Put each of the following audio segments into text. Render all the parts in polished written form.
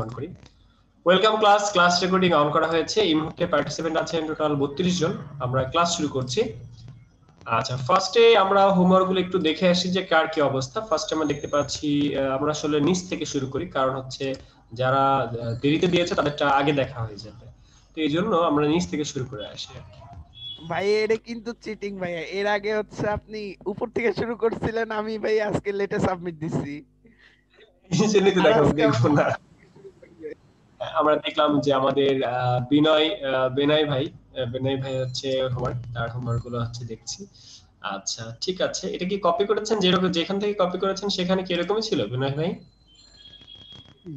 On করি। Welcome class recording on করা হয়েছে। এই মুহূর্তে পার্টিসিপেন্ট আছেন টোটাল 32 জন। আমরা ক্লাস শুরু করছি। আচ্ছা, ফার্স্টে আমরা হোমওয়ার্ক গুলো একটু দেখে আসি যে কার কি অবস্থা। ফার্স্টে আমরা দেখতে পাচ্ছি, আমরা আসলে নিচ থেকে শুরু করি, কারণ হচ্ছে যারা দেরিতে দিয়েছে তাদেরটা আগে দেখা হয়ে যাবে। তো এই জন্য আমরা নিচ থেকে শুরু করে আসি। ভাই এটা কিন্তু চিটিং ভাই। এর আগে হচ্ছে আপনি উপর থেকে শুরু করছিলেন, আমি ভাই আজকে লেটে সাবমিট দিছি। সেটা আর দেখাবো, আজকে দেখবো না। আমরা দেখলাম যে আমাদের বিনয় ভাই হচ্ছে তার হোমওয়ার্ক গুলো হচ্ছে দেখছি। আচ্ছা, ঠিক আছে। এটা কি কপি করেছেন? যেরকম যেখান থেকে কপি করেছেন সেখানে কি এরকমই ছিল বিনয় ভাই?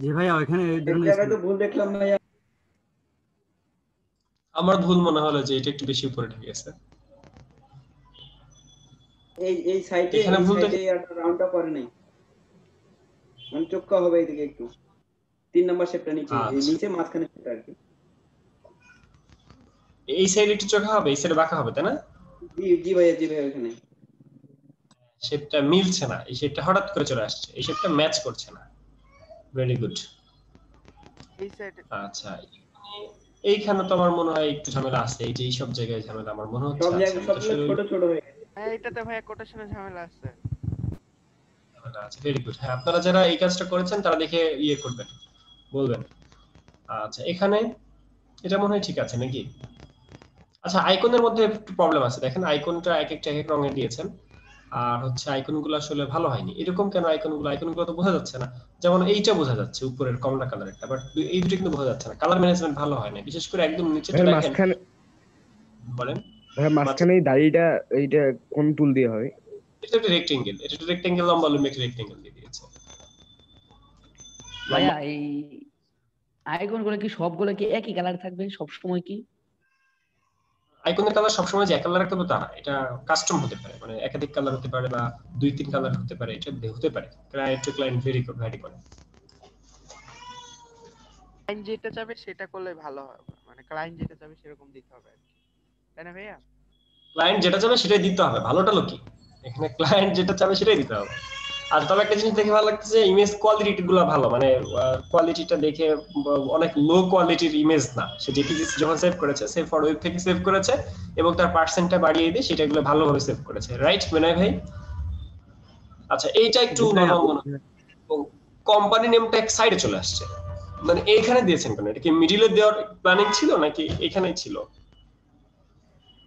জি ভাইয়া, ওইখানে এই এক ধরনের জায়গায় তো ভুল দেখলাম ভাইয়া। আমার ভুল মনে হলো যে এটা একটু বেশি উপরে ঢুকে গেছে। এই সাইটে এখানে ভুল দেখে আর রাউন্ডটা করে নাই, মানে চোক্কা হবে এইদিকে একটু। 3 নাম্বার শেপটা নিচে, এই আচ্ছা, নিচে মাঝখানে শেপটা আর কি। এই সাইডে একটু চোখা হবে, এই সাইডে বাঁকা হবে, তাই না? জি ভাইয়া ওখানে শেপটা মিলছে না, এই শেপটা হঠাৎ করে চলে আসছে, এই শেপটা ম্যাচ করছে না। Very good. এই সাইডে আচ্ছা, এইখানে তো আমার মনে হয় একটু ঝামেলা আছে। এই যে এই সব জায়গায় ঝামেলা আমার মনে হচ্ছে। সব আচ্ছা, জায়গায় আমি তো সবগুলো আসলে ছোট ছোট হয়ে গেছে। হ্যাঁ, এটাতে ভাইয়া কোটেশনের ঝামেলা আছে। ঝামেলা আছে। Very good. হ্যাঁ, আপনারা যারা এই কাজটা করেছেন তারা দেখে ইয়ে করবেন, বলবেন। আচ্ছা, এখানে এটা মনে হয় ঠিক আছে নাকি? আচ্ছা, আইকনের মধ্যে একটু প্রবলেম আছে। দেখেন আইকনটা এক একটা এক এক রঙের দিয়েছেন, আর হচ্ছে আইকনগুলো আসলে ভালো হয়নি। এরকম কেন? আইকনগুলো তো বোঝা যাচ্ছে না। যেমন এইটা বোঝা যাচ্ছে, উপরের কমলা কালারটা, বাট এই দুটো কিন্তু বোঝা যাচ্ছে না। কালার ম্যানেজমেন্ট ভালো হয় না, বিশেষ করে একদম নিচেটা দেখেন। বলেন। মাঝখানে দাড়িটা এইটা কোন টুল দিয়ে হয়? এটা একটা রেক্টেঙ্গেল, লম্বা লম্বা একটা রেক্টেঙ্গেল দিয়ে দিয়েছে। ভাইয়া এই আইকন গুলো কি সবগুলো কি একই কালার থাকবে সব সময় কি? আইকনের কালার সবসময় যে এক কালার রাখতে হবে তা না। এটা কাস্টম হতে পারে, মানে একাধিক কালার হতে পারে বা 2-3 কালার হতে পারে, এটা হতে পারে। ক্লায়েন্ট টু ক্লায়েন্ট ভ্যারি করে। ক্লায়েন্ট যেটা চাবে সেটা করলে ভালো হবে, মানে ক্লায়েন্ট যেটা চাবে সেরকম দিতে হবে আর কি, তাই না ভাইয়া? ক্লায়েন্ট যেটা চাবে সেটাই দিতে হবে। ভালোটা লোকি এখানে ক্লায়েন্ট যেটা চাবে সেটাই দিতে হবে। আর তবে একটা জিনিস দেখে ভালো লাগতেছে, ইমেজ কোয়ালিটি গুলো ভালো, মানে কোয়ালিটিটা দেখে অনেক লো কোয়ালিটির ইমেজ না। সে জেপিজি যখন সেভ করেছে, সেভ ফর ওয়েব থেকে সেভ করেছে এবং তার পার্সেন্টটা বাড়িয়ে দিয়ে সেটাগুলো ভালোভাবে সেভ করেছে। রাইট বিনয় ভাই? আচ্ছা, এইটা একটু জি ভাইয়া। নরমাল মনে হয়। কোম্পানি নেমটা এক সাইডে চলে আসছে, মানে এইখানে দিয়েছেন কেন? এটা কি মিডিলে দেওয়ার প্ল্যানিং ছিল নাকি এখানেই ছিল?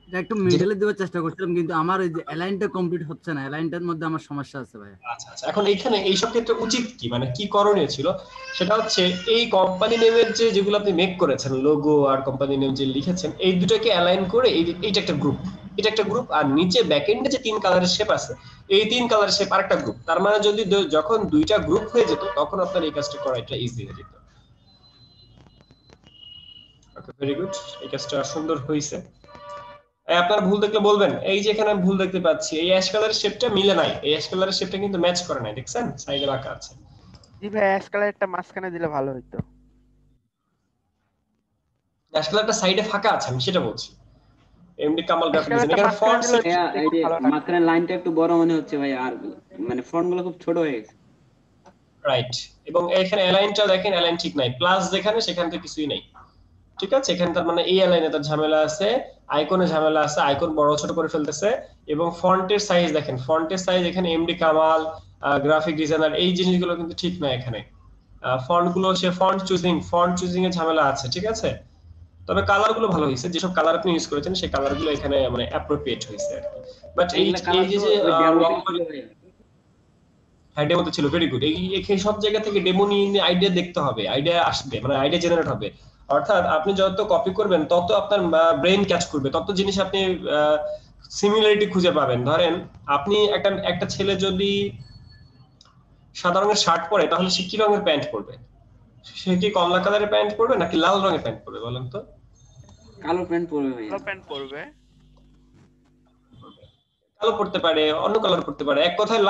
এটা একটু মিডলে দেওয়ার চেষ্টা করছিলাম, কিন্তু আমার ওই যে অ্যালাইনটা কমপ্লিট হচ্ছে না। অ্যালাইনটার মধ্যে আমার সমস্যা আছে ভাইয়া। আচ্ছা আচ্ছা, এখন এইখানে এইসব ক্ষেত্রে উচিত কি, মানে কি করণীয় ছিল? সেটা হচ্ছে এই কোম্পানি নেমের যেগুলো আপনি মেক করেছেন, লোগো আর কোম্পানি নেম যে লিখেছেন, এই দুটোকে অ্যালাইন করে এইটা একটা গ্রুপ, এটা একটা গ্রুপ, আর নিচে ব্যাকএন্ডে যে 3 কালারের শেপ আছে, এই 3 কালারের শেপ আরেকটা গ্রুপ। তার মানে যদি যখন দুইটা গ্রুপ হয়ে যেত তখন আপনার এই কাজটা করা এটা ইজি হয়ে যেত। ওকে, ভেরি গুড। এই কাজটা সুন্দর হয়েছে। আপনারা ভুল দেখলে বলবেন। এই যে এখানে আমি ভুল দেখতে পাচ্ছি, এই অ্যাশ কালারের শেপটা মিলে নাই, এই অ্যাশ কালারের শেপটা কিন্তু ম্যাচ করে নাই, দেখছেন সাইডে বাঁকা আছে। জি ভাই, অ্যাশ কালারটা মাঝখানে দিলে ভালো হতো। অ্যাশ কালারটা সাইডে ফাঁকা আছে, আমি সেটা বলছি। MD Kamal ash graphic design, কালারটা এখানে মাঝখানে ফন্ট দিলে ভাইয়া এই দেখতে যে ভালো লাগবে। মাঝখানে লাইনটা একটু বড় মনে হচ্ছে ভাইয়া, আর মানে ফন্ট গুলো খুব ছোট হয়ে গেছে। রাইট। এবং এখানে অ্যালাইনটা দেখেন, অ্যালাইন ঠিক নাই, প্লাস যেখানে সেখানে তো কিছুই নাই। ঠিক আছে, এখানে তার মানে এই অ্যালাইনে তার ঝামেলা আছে, আইকনে ঝামেলা আছে, আইকন বড় ছোট করে ফেলতেছে। এবং ফন্টের সাইজ দেখেন, ফন্টের সাইজ এখানে এমডি কামাল গ্রাফিক ডিজাইনার এই জিনিসগুলো কিন্তু ঠিক না। এখানে ফন্ট গুলো, সে ফন্ট চুজিং এর ঝামেলা আছে। ঠিক আছে, তবে কালার গুলো ভালো হয়েছে, যেসব কালার আপনি ইউজ করেছেন সেই কালার গুলো এখানে মানে অ্যাপ্রোপ্রিয়েট হয়েছে আর কি। বাট এই এইগুলা এই কালার যে তো যে ওই ডেমোতে রং, ছিল ভাইয়া। হ্যাঁ ডেমোতে ছিল। Very good. এই সব জায়গা থেকে ডেমো নিয়ে আইডিয়া দেখতে হবে, আইডিয়া আসবে, মানে আইডিয়া জেনারেট হবে। অর্থাৎ আপনি যত কপি করবেন তত আপনার ব্রেন ক্যাচ করবে, তত জিনিস আপনি সিমিলারিটি খুঁজে পাবেন। ধরেন আপনি একটা ছেলে যদি সাদা রঙের শার্ট পরে, তাহলে সে কি রঙের প্যান্ট পরবে? সে কি কমলা কালারের প্যান্ট পরবে নাকি লাল রঙের প্যান্ট পরবে বলেন তো? কালো প্যান্ট পরবে ভাইয়া। কালো প্যান্ট পরবে। কালো পড়তে পারে, অন্য কালার পড়তে পারে। এক কথায়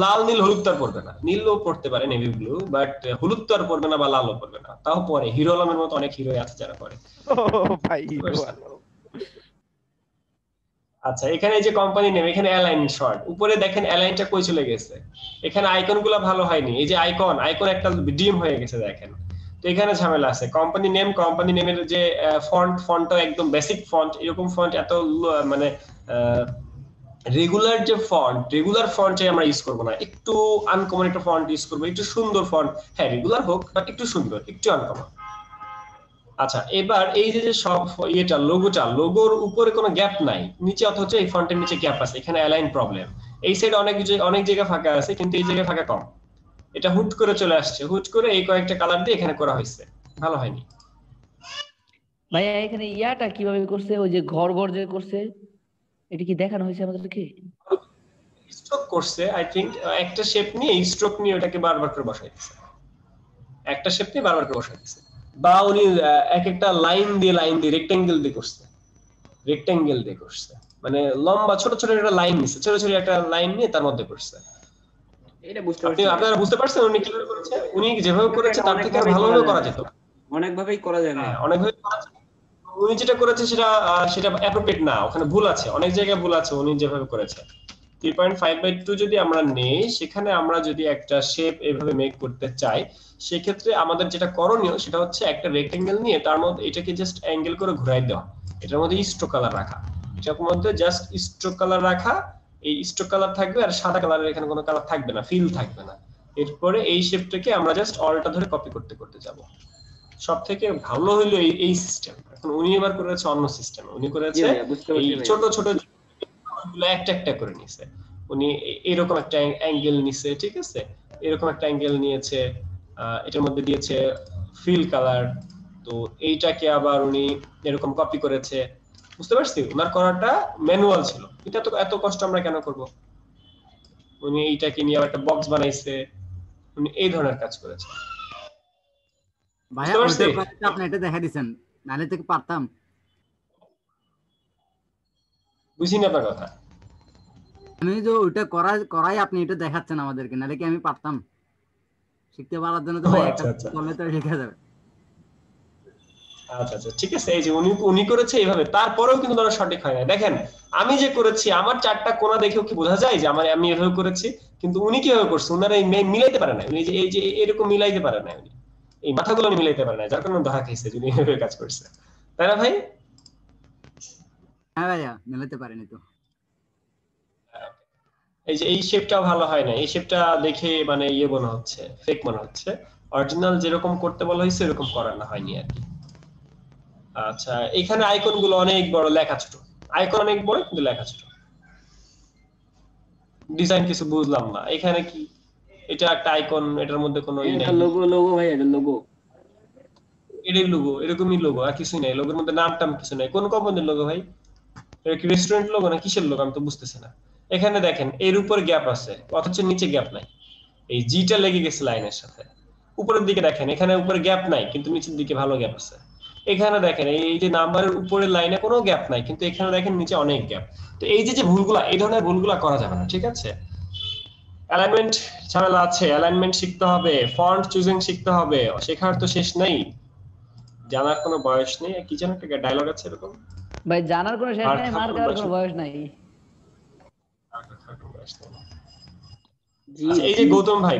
লাল নীল হলুদ তো আর পড়বে না। নীলও পড়তে পারে, নেভি ব্লু, বাট হলুদ তো আর পড়বে না বা লালও পড়বে না। তাও পরে হিরো আলমের মতো অনেক হিরো আছে যারা পরে। ও ভাই, ভালো। আচ্ছা, এখানে এই যে কোম্পানি নেম, এখানে অ্যালাইন শর্ট, উপরে দেখেন অ্যালাইনটা কই চলে গেছে। এখানে আইকন গুলো ভালো হয়নি। এই যে আইকন একটা ডিম হয়ে গেছে দেখেন। এখানে ঝামেলা আছে। কোম্পানি নেমের যে ফন্টটা একদম বেসিক ফন্ট, এরকম ফন্ট এত মানে রেগুলার ফন্টে আমরা ইউজ করব না, একটু আনকমন একটা ফন্ট ইউজ করব, একটু সুন্দর ফন্ট। হ্যাঁ রেগুলার হোক বাট একটু সুন্দর, একটু আনকমন। আচ্ছা এবার এই যে সব লোগোর উপরে কোনো গ্যাপ নাই, নিচে অথচ এই ফন্টের নিচে গ্যাপ আছে, এখানে অ্যালাইন প্রবলেম। এই সাইডে অনেক জায়গা ফাঁকা আছে, কিন্তু এই জায়গায় ফাঁকা কম। এটা হুট করে চলে আসছে, হুট করে এই কয়েকটা কালার দিয়ে এখানে করা হয়েছে, ভালো হয়নি। ভাইয়া এখানে ইয়াটা কিভাবে করছে, ওই যে ঘর ঘর যে করছে, এটা কি দেখানো হয়েছে আমাদেরকে? স্ট্রোক করছে আই থিংক, একটা শেপ নিয়ে স্ট্রোক নিয়ে ওটাকে বারবার করে বসাই দিয়েছে, একটা শেপ নিয়ে বারবার করে বসাই দিয়েছে। বা উনি এক একটা লাইন দিয়ে রেক্টেঙ্গেল দিয়ে করছে, মানে লম্বা ছোট ছোট একটা লাইন নিছে, ছোট ছোট একটা লাইন নিয়ে তার মধ্যে করছে। এটা বুঝতে পারছি। আপনারা বুঝতে পারছেন উনি কিভাবে করেছে? উনি যেভাবে করেছে তার থেকে ভালোভাবে করা যেত, অনেকভাবেই করা যায় না। অনেকভাবে করা যেত। উনি যেটা করেছে সেটা অ্যাপ্রোপ্রিয়েট না, ওখানে ভুল আছে, অনেক জায়গায় ভুল আছে উনি যেভাবে করেছে। 3.5/2 যদি আমরা নেই, সেখানে আমরা যদি একটা শেপ এভাবে মেক করতে চাই, সেক্ষেত্রে আমাদের যেটা করণীয় সেটা হচ্ছে একটা রেক্টেঙ্গেল নিয়ে তার মধ্যে এটাকে জাস্ট অ্যাঙ্গেল করে ঘুরাই দেওয়া, এটার মধ্যে স্ট্রোক কালার রাখা, এটার মধ্যে জাস্ট স্ট্রোক কালার রাখা, এই স্ট্রোক কালার থাকবে আর সাদা কালারের এখানে কোনো কালার থাকবে না, ফিল থাকবে না। এরপরে এই শেপটাকে আমরা জাস্ট অলটা ধরে কপি করতে যাব। সব থেকে ভালো হইলো এই সিস্টেম। এখন উনি এবার করেছে অন্য সিস্টেম, উনি করেছে এই ছোট ছোট একটা একটা করে নিছে। উনি এরকম একটা অ্যাঙ্গেল নিছে, ঠিক আছে, এরকম একটা অ্যাঙ্গেল নিয়েছে, এটার মধ্যে দিয়েছে ফিল কালার, তো এইটাকে আবার উনি এরকম কপি করেছে। বুঝতে পারছি ওনার করাটা ম্যানুয়াল ছিল, এটা তো এত কষ্ট আমরা কেন করব। উনি এইটাকে নিয়ে আবার একটা বক্স বানাইছে, উনি এই ধরনের কাজ করেছে। ভাইয়া আপনি এটা দেখা দিচ্ছেন, নাহলে থেকে পারতাম। বুঝিনি আপনার কথা। আমি যে ওইটা করাই আপনি এটা দেখাচ্ছেন আমাদেরকে, নাহলে কি আমি পারতাম? শিখতে পারার জন্য তো ভাই একটা করলে তো শেখা যাবে। আচ্ছা আচ্ছা ঠিক আছে, এই যে উনি করেছে এইভাবে, তারপরেও কিন্তু তারা সঠিক হয় না। দেখেন আমি যে করেছি, আমার চারটা কোণা দেখেও কি বোঝা যায় যে আমি এভাবে করেছি, কিন্তু উনি কিভাবে করছে, উনারা মিলাইতে পারে না, উনি যে এই যে এরকম মিলাইতে পারে না, উনি এই মাথাগুলো মিলাইতে পারে না, যার কারণে ধরা খাইছে যদি এভাবে কাজ করছে, তাই না ভাই? হ্যাঁ ভাইয়া, মিলাতে পারিনি তো। এই যে এই শেপটাও ভালো হয় না, এই শেপটা দেখে মানে ইয়ে মনে হচ্ছে, ফেক মনে হচ্ছে। অরিজিনাল যেরকম করতে বলা হয়েছে এরকম করানো হয়নি আর কি। আচ্ছা এখানে আইকন গুলো অনেক বড়, লেখা ছোট, আইকন অনেক বড় কিন্তু লেখা ছোট, ডিজাইন কিছু বুঝলাম না। এখানে কি এটা একটা আইকন, এটার মধ্যে কোনো এটা লোগো ভাই, এটা লোগো, এটাই লোগো, এরকমই লোগো, আর কিছুই নাই। লোগোর মধ্যে নাম টাম কিছু নাই। কোন কোম্পানির লোগো ভাই? এটা কি রেস্টুরেন্ট লোগো না কিসের লোগো আমি তো বুঝতেছি না। এখানে দেখেন এর উপর গ্যাপ আছে অথচ নিচে গ্যাপ নাই, এই জিটা লেগে গেছে লাইনের সাথে। উপরের দিকে দেখেন এখানে উপরে গ্যাপ নাই কিন্তু নিচের দিকে ভালো গ্যাপ আছে। এখানে দেখেন এই যে নাম্বারের উপরের লাইনে কোনো গ্যাপ নাই কিন্তু এখানে দেখেন নিচে অনেক গ্যাপ। তো এই যে ভুলগুলা, এই ধরনের ভুলগুলা করা যাবে না, ঠিক আছে? অ্যালাইনমেন্ট ঝামেলা আছে, অ্যালাইনমেন্ট শিখতে হবে, ফন্ট চুজিং শিখতে হবে, শেখার তো শেষ নেই, জানার কোনো বয়স নেই। কি যেন একটা ডায়লগ আছে এরকম, ভাই জানার কোনো শেষ নাই, মার খাওয়ার কোনো বয়স নাই। এই যে গৌতম ভাই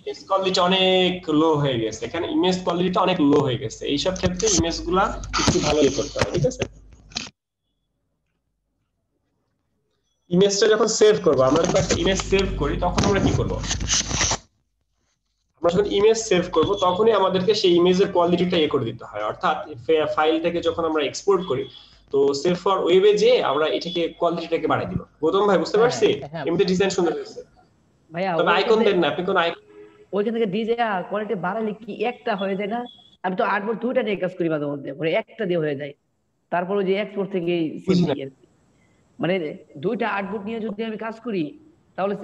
ইমেজ কোয়ালিটি অনেক লো হয়ে গেছে, এখানে ইমেজ কোয়ালিটিটা অনেক লো হয়ে গেছে, এইসব ক্ষেত্রে ইমেজ গুলা একটু ভালোই করতে হবে, ঠিক আছে? ইমেজটা যখন সেভ করবো, আমরা যখন একটা ইমেজ সেভ করি তখন আমরা কি করব? আমরা যখন ইমেজ সেভ করব তখনই আমাদেরকে সেই ইমেজের কোয়ালিটিটা করে দিতে হয়, অর্থাৎ ফাইল থেকে যখন আমরা এক্সপোর্ট করি তো সেভ ফর ওয়েবে যে আমরা এটাকে কোয়ালিটিটাকে বাড়াই দিব। গৌতম ভাই বুঝতে পারছি? এমনি ডিজাইন সুন্দর হয়েছে ভাইয়া, তবে আইকন দেন না আপনি, কোন আইকন ওইখান থেকে ডিজে কোয়ালিটি বাড়ালে কি একটা হয়ে যায় না? আমি তো আর্টবোর্ড দুইটা নিয়ে কাজ করি মাঝে মধ্যে, পরে একটা দিয়ে হয়ে যায়। তারপর ওই যে এক্সপোর্ট থেকে মানে দুইটা আর্টবোর্ড নিয়ে যদি আমি কাজ করি তাহলে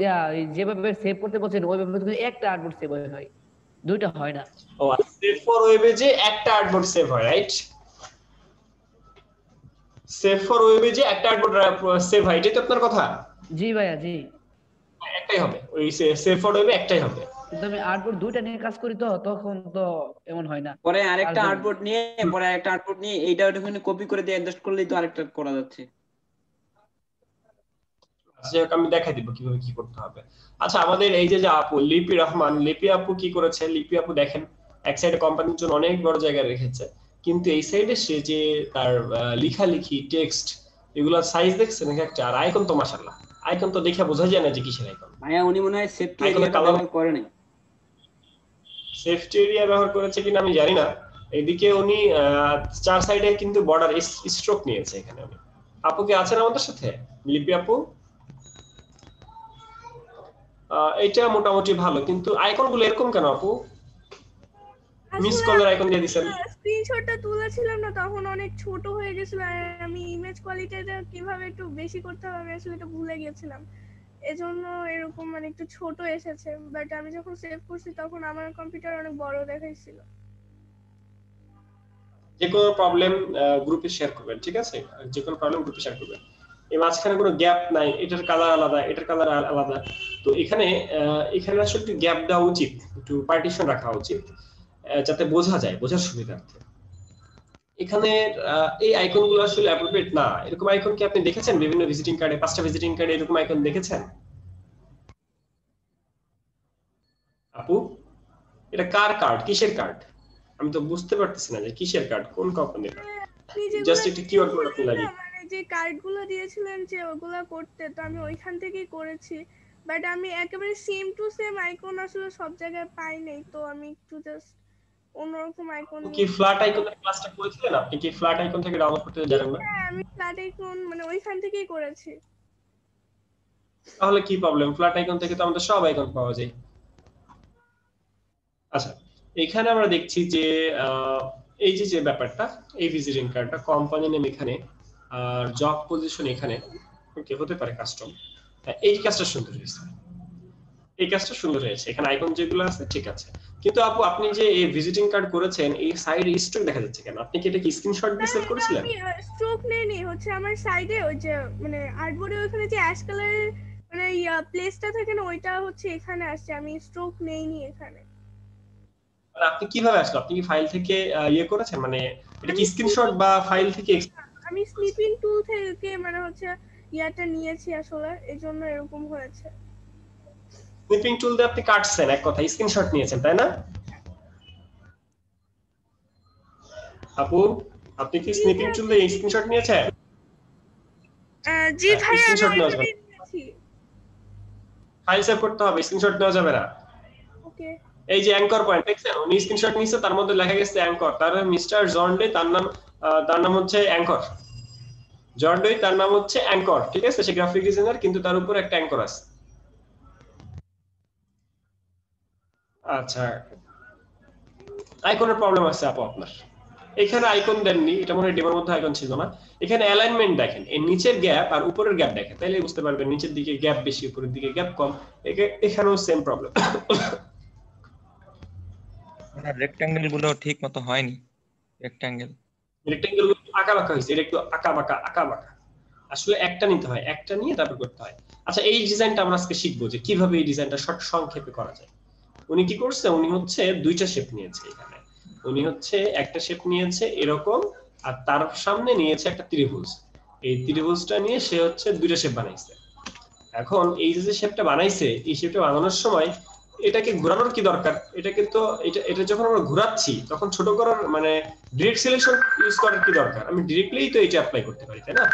যেভাবে সেভ করতে বলছেন ওইভাবে একটা আর্টবোর্ড সেভ হয়, দুইটা হয় না। ও সেভ ফর ওয়েবে যে একটা আর্টবোর্ড সেভ হয়, রাইট? সেভ ফর ওয়েবে যে একটা আর্টবোর্ড সেভ হয়, এটাই তো আপনার কথা? জি ভাইয়া, জি। একটাই হবে, ওই সেভ ফর ওয়েবে একটাই হবে। কিন্তু আমি আর্টবোর্ড দুইটা নিয়ে কাজ করি তো তখন তো এমন হয় না। পরে আরেকটা আর্টবোর্ড নিয়ে এইটা ওখানে কপি করে দিয়ে অ্যাডজাস্ট করলেই তো আরেকটা করা যাচ্ছে। আমি দেখাই দিব কিভাবে কি করতে হবে। আচ্ছা আমাদের এই যে আপু লিপি রহমান, লিপি আপু কি করেছে? লিপি আপু দেখেন এক সাইডে কোম্পানির জন্য অনেক বড় জায়গায় রেখেছে, কিন্তু এই সাইডে সে যে তার লেখালেখি টেক্সট এগুলোর সাইজ দেখছেন একটা, আর আইকন তো মাশাআল্লাহ, আইকন তো দেখে বোঝা যায় না যে কিসের আইকন। ভাইয়া উনি মনে হয় সেফটি আইকনের এরিয়াটা কালার ব্যবহার করে নাই। সেফটি এরিয়া ব্যবহার করেছে কিনা আমি জানি না। এদিকে উনি চার সাইডে কিন্তু বর্ডার স্ট্রোক নিয়েছে এখানে। উনি আপু কি আছেন আমাদের সাথে? লিপি আপু, এটা মোটামুটি ভালো, কিন্তু আইকন গুলো এরকম কেন আপু? মিস কলের আইকন দিয়ে দিছেন। স্ক্রিনশটটা তুলেছিলাম না তখন অনেক ছোট হয়ে গেছিল, আর আমি ইমেজ কোয়ালিটিটা কিভাবে একটু বেশি করতে হবে আমি আসলে এটা ভুলে গেছিলাম, এজন্য এরকম মানে একটু ছোট এসেছে। বাট আমি যখন সেভ করছি তখন আমার কম্পিউটার অনেক বড় দেখাইছিল। যে কোনো প্রবলেম গ্রুপে শেয়ার করবেন, ঠিক আছে? যে কোনো প্রবলেম গ্রুপে শেয়ার করবেন। এই মাঝখানে কোনো গ্যাপ নাই, এটার কালার আলাদা, এটার কালার আলাদা, তো এখানে এখানে আসলে একটু গ্যাপ দেওয়া উচিত, একটু পার্টিশন রাখা উচিত, যাতে বোঝা যায়, বোঝার সুবিধার্থে। এখানে এই আইকনগুলো আসলে অ্যাপ্রোপ্রিয়েট না। এরকম আইকন কি আপনি দেখেছেন বিভিন্ন ভিজিটিং কার্ডে? 5টা ভিজিটিং কার্ডে এরকম আইকন দেখেছেন আপু? এটা কার কার্ড, কিসের কার্ড? আমি তো বুঝতে পারতেছি না যে কিসের কার্ড, কোন কোম্পানির কার্ড। জাস্ট একটা কিওয়ার্ড কোড আপনি লাগিয়ে, মানে যে কার্ডগুলো দিয়েছিলেন যে ওগুলা করতে, তো আমি ওইখান থেকেই করেছি, বাট আমি একেবারে সেম টু সেম আইকন আসলে সব জায়গায় পাই নাই, তো আমি একটু জাস্ট অন্যরকম আইকন কি ফ্ল্যাট আইকনের ক্লাসটা করেছিলেন আপনি? কি ফ্ল্যাট আইকন থেকে ডাউনলোড করতে জানেন না? হ্যাঁ, আমি ফ্ল্যাট আইকন মানে ওইখান থেকেই করেছি। তাহলে কি প্রবলেম? ফ্ল্যাট আইকন থেকে তো আমাদের সব আইকন পাওয়া যায়। আচ্ছা, এখানে আমরা দেখছি যে এই যে যে ব্যাপারটা, এই ভিজিটিং কার্ডটা কোম্পানি নেম এখানে, আর জব পজিশন এখানে, ওকে হতে পারে কাস্টম। এই কাজটা সুন্দর হয়েছে, এই কাজটা সুন্দর হয়েছে, এখানে আইকন যেগুলো আছে ঠিক আছে। কিন্তু আপু আপনি যে এই ভিজিটিং কার্ড করেছেন, এই সাইড স্ট্রোক দেখা যাচ্ছে কেন? আপনি কি এটা কি স্ক্রিনশট দিয়ে সেভ করেছিলেন? আমি স্ট্রোক নেই, হচ্ছে আমার সাইডে ওই যে মানে আর্টবোর্ডে ওখানে যে অ্যাশ কালারের মানে প্লেসটা থাকে না, ওইটা হচ্ছে এখানে আসছে, আমি স্ট্রোক নেইনি এখানে। আপনি কিভাবে আসলো? আপনি কি ফাইল থেকে ইয়ে করেছেন, মানে এটা কি স্ক্রিনশট বা ফাইল থেকে? আমি স্নিপিং টুল থেকে মানে হচ্ছে ইয়াটা নিয়েছি আসলে, এজন্য এরকম হয়েছে। স্নিপিং টুল দিয়ে আপনি কাটছেন, এক কথা স্ক্রিনশট নিয়েছেন, তাই না আপু? আপনি কি স্নিপিং টুল দিয়ে স্ক্রিনশট নিয়েছেন? জি ভাই, আমি স্ক্রিনশট নেওয়া যাবে, নিয়েছি। ফাইল সেভ করতে হবে, স্ক্রিনশট নেওয়া যাবে না। ওকে, এই যে অ্যাঙ্কর পয়েন্ট দেখছেন, উনি স্ক্রিনশট নিয়েছে, তার মধ্যে লেখা গেছে অ্যাঙ্কর, তার মিস্টার জন ডে, তার নাম হচ্ছে অ্যাঙ্কর। জন ডে তার নাম হচ্ছে অ্যাঙ্কর, ঠিক আছে? সে গ্রাফিক ডিজাইনার, কিন্তু তার উপর একটা অ্যাঙ্কর আছে। আচ্ছা, আইকনের প্রবলেম আছে আপু আপনার। এখানে আইকন দেননি, এটা মনে হয় ডেমোর মধ্যে আইকন ছিল না। এখানে অ্যালাইনমেন্ট দেখেন, এই নিচের গ্যাপ আর উপরের গ্যাপ দেখেন, তাইলে বুঝতে পারবেন নিচের দিকে গ্যাপ বেশি, উপরের দিকে গ্যাপ কম। এখানেও সেম প্রবলেম। রেক্ট্যাঙ্গেল গুলো ঠিক মতো হয়নি। রেক্ট্যাঙ্গেল আঁকা বাঁকা হয়েছে, এটা একটু আঁকা বাঁকা। আসলে একটা নিতে হয়, একটা নিয়ে তারপর করতে হয়। আচ্ছা, এই ডিজাইনটা আমরা আজকে শিখবো যে কিভাবে এই ডিজাইনটা সংক্ষেপে করা যায়। উনি কি করছে? উনি হচ্ছে দুইটা শেপ নিয়েছে এখানে। উনি হচ্ছে একটা শেপ নিয়েছে এরকম, আর তার সামনে নিয়েছে একটা ত্রিভুজ। এই ত্রিভুজটা নিয়ে সে হচ্ছে দুইটা শেপ বানাইছে। এখন এই যে শেপটা বানাইছে, এই শেপটা বানানোর সময় এটাকে ঘোরানোর কি দরকার? এটাকে তো এটা যখন আমরা ঘোরাচ্ছি তখন ছোট করার মানে ডিরেক্ট সিলেকশন ইউজ করার কি দরকার? আমি ডিরেক্টলি তো এটা অ্যাপ্লাই করতে পারি, তাই না?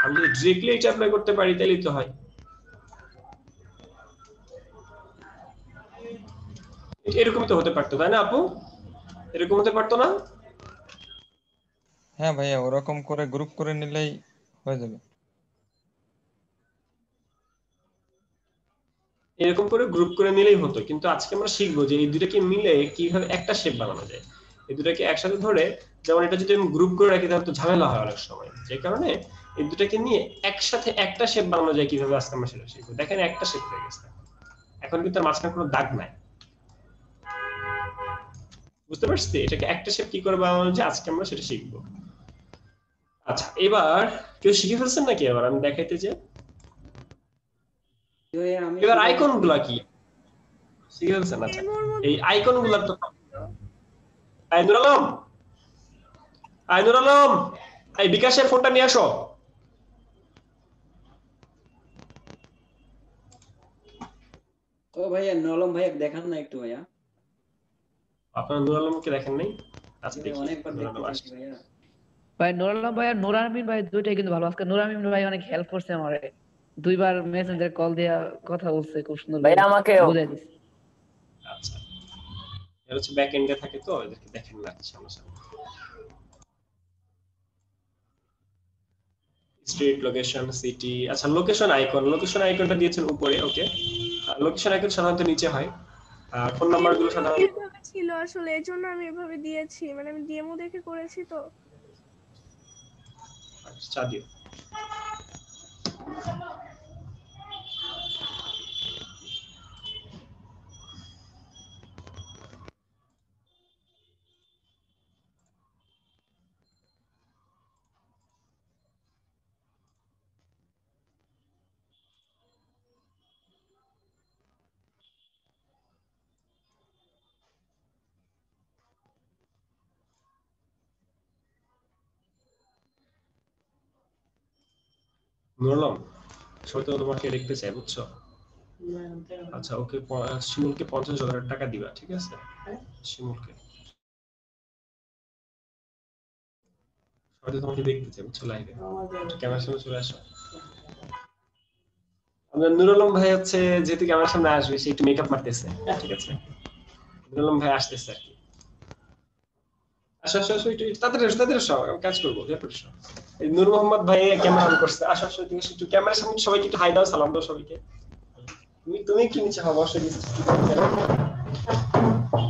আমি যদি ডিরেক্টলি এটা অ্যাপ্লাই করতে পারি তাহলেই তো হয়। এরকমই তো হতে পারতো, তাই না আপু? এরকম হতে পারতো না? হ্যাঁ ভাইয়া, ওরকম করে গ্রুপ করে নিলেই হয়ে যাবে। এরকম করে গ্রুপ করে নিলেই হতো, কিন্তু আজকে আমরা শিখবো যে এই দুটাকে মিলে কিভাবে একটা শেপ বানানো যায়। এই দুটাকে একসাথে ধরে, যেমন এটা যদি আমি গ্রুপ করে রাখি তাহলে তো ঝামেলা হয় অনেক সময়, যে কারণে এই দুটাকে নিয়ে একসাথে একটা শেপ বানানো যায় কিভাবে, আজকে আমরা সেটা শিখবো। দেখেন একটা শেপ হয়ে গেছে, এখন কিন্তু আর মাঝখানে কোনো দাগ নাই। বুঝতে পারছি এটাকে একটা শেপ কি করে বানানো যায়, আজকে আমরা সেটা শিখবো। আচ্ছা, এবার কেউ শিখে ফেলছেন নাকি? এবার আমি দেখাইতে যে এবার আইকন গুলা কি শিখে ফেলছেন? আচ্ছা, এই আইকন গুলা তো আইনুর আলম, এই বিকাশের ফোনটা নিয়ে আসো। ও ভাইয়া, নলম ভাইয়া দেখান না একটু ভাইয়া। আপনারা নূর আলমকে দেখেন নাই? আচ্ছা ভাই দেখি অনেকবার নূর দেখতে আলম চাইছি আসছে। ভাইয়া। ভাই নুর আলম ভাই আর নুর আমিন ভাই দুইটাই কিন্তু ভালো। আজকে নুর আমিন ভাই অনেক হেল্প করছে আমারে, 2বার মেসেঞ্জার কল দিয়া কথা বলছে, খুব সুন্দর ভাই করে আমাকেও। বুঝাই দিছে। আচ্ছা, এর হচ্ছে ব্যাক এন্ডে থাকে তো এদেরকে দেখেন না সামনাসামনি। Street, location, city. আচ্ছা লোকেশন আইকনটা দিয়েছেন উপরে, ওকে। লোকেশন আইকন সাধারণত নিচে হয়, আর ফোন নাম্বারগুলো সাধারণত এভাবে ছিল আসলে, এর জন্য আমি এভাবে দিয়েছি, মানে আমি ডেমো দেখে করেছি তো। চা দিও। নূর আলম, সত্যি তোমাকে দেখতে চাই, বুঝছো? আচ্ছা ওকে, শিমুলকে 50,000 টাকা দিবা, ঠিক আছে? শিমুলকে সত্যি তোমাকে দেখতে চাই, বুঝছো? লাইভে ক্যামেরার সামনে চলে আসো। আমাদের নূর আলম ভাই হচ্ছে যেহেতু ক্যামেরার সামনে আসবে, সে একটু মেকআপ মারতেছে, ঠিক আছে? নূর আলম ভাই আসতেছে আর কি। আসো আসো আসো, একটু তাড়াতাড়ি আসো, আমি কাজ করবো, এসো। এই নূর মোহাম্মদ ভাই ক্যামেরা অন করছে, আসো আসো, তুমি একটু ক্যামেরার সামনে সবাইকে একটু হাই দাও, সালাম দাও সবাইকে। তুমি কি নিচে হবো, অবশ্যই নিচে।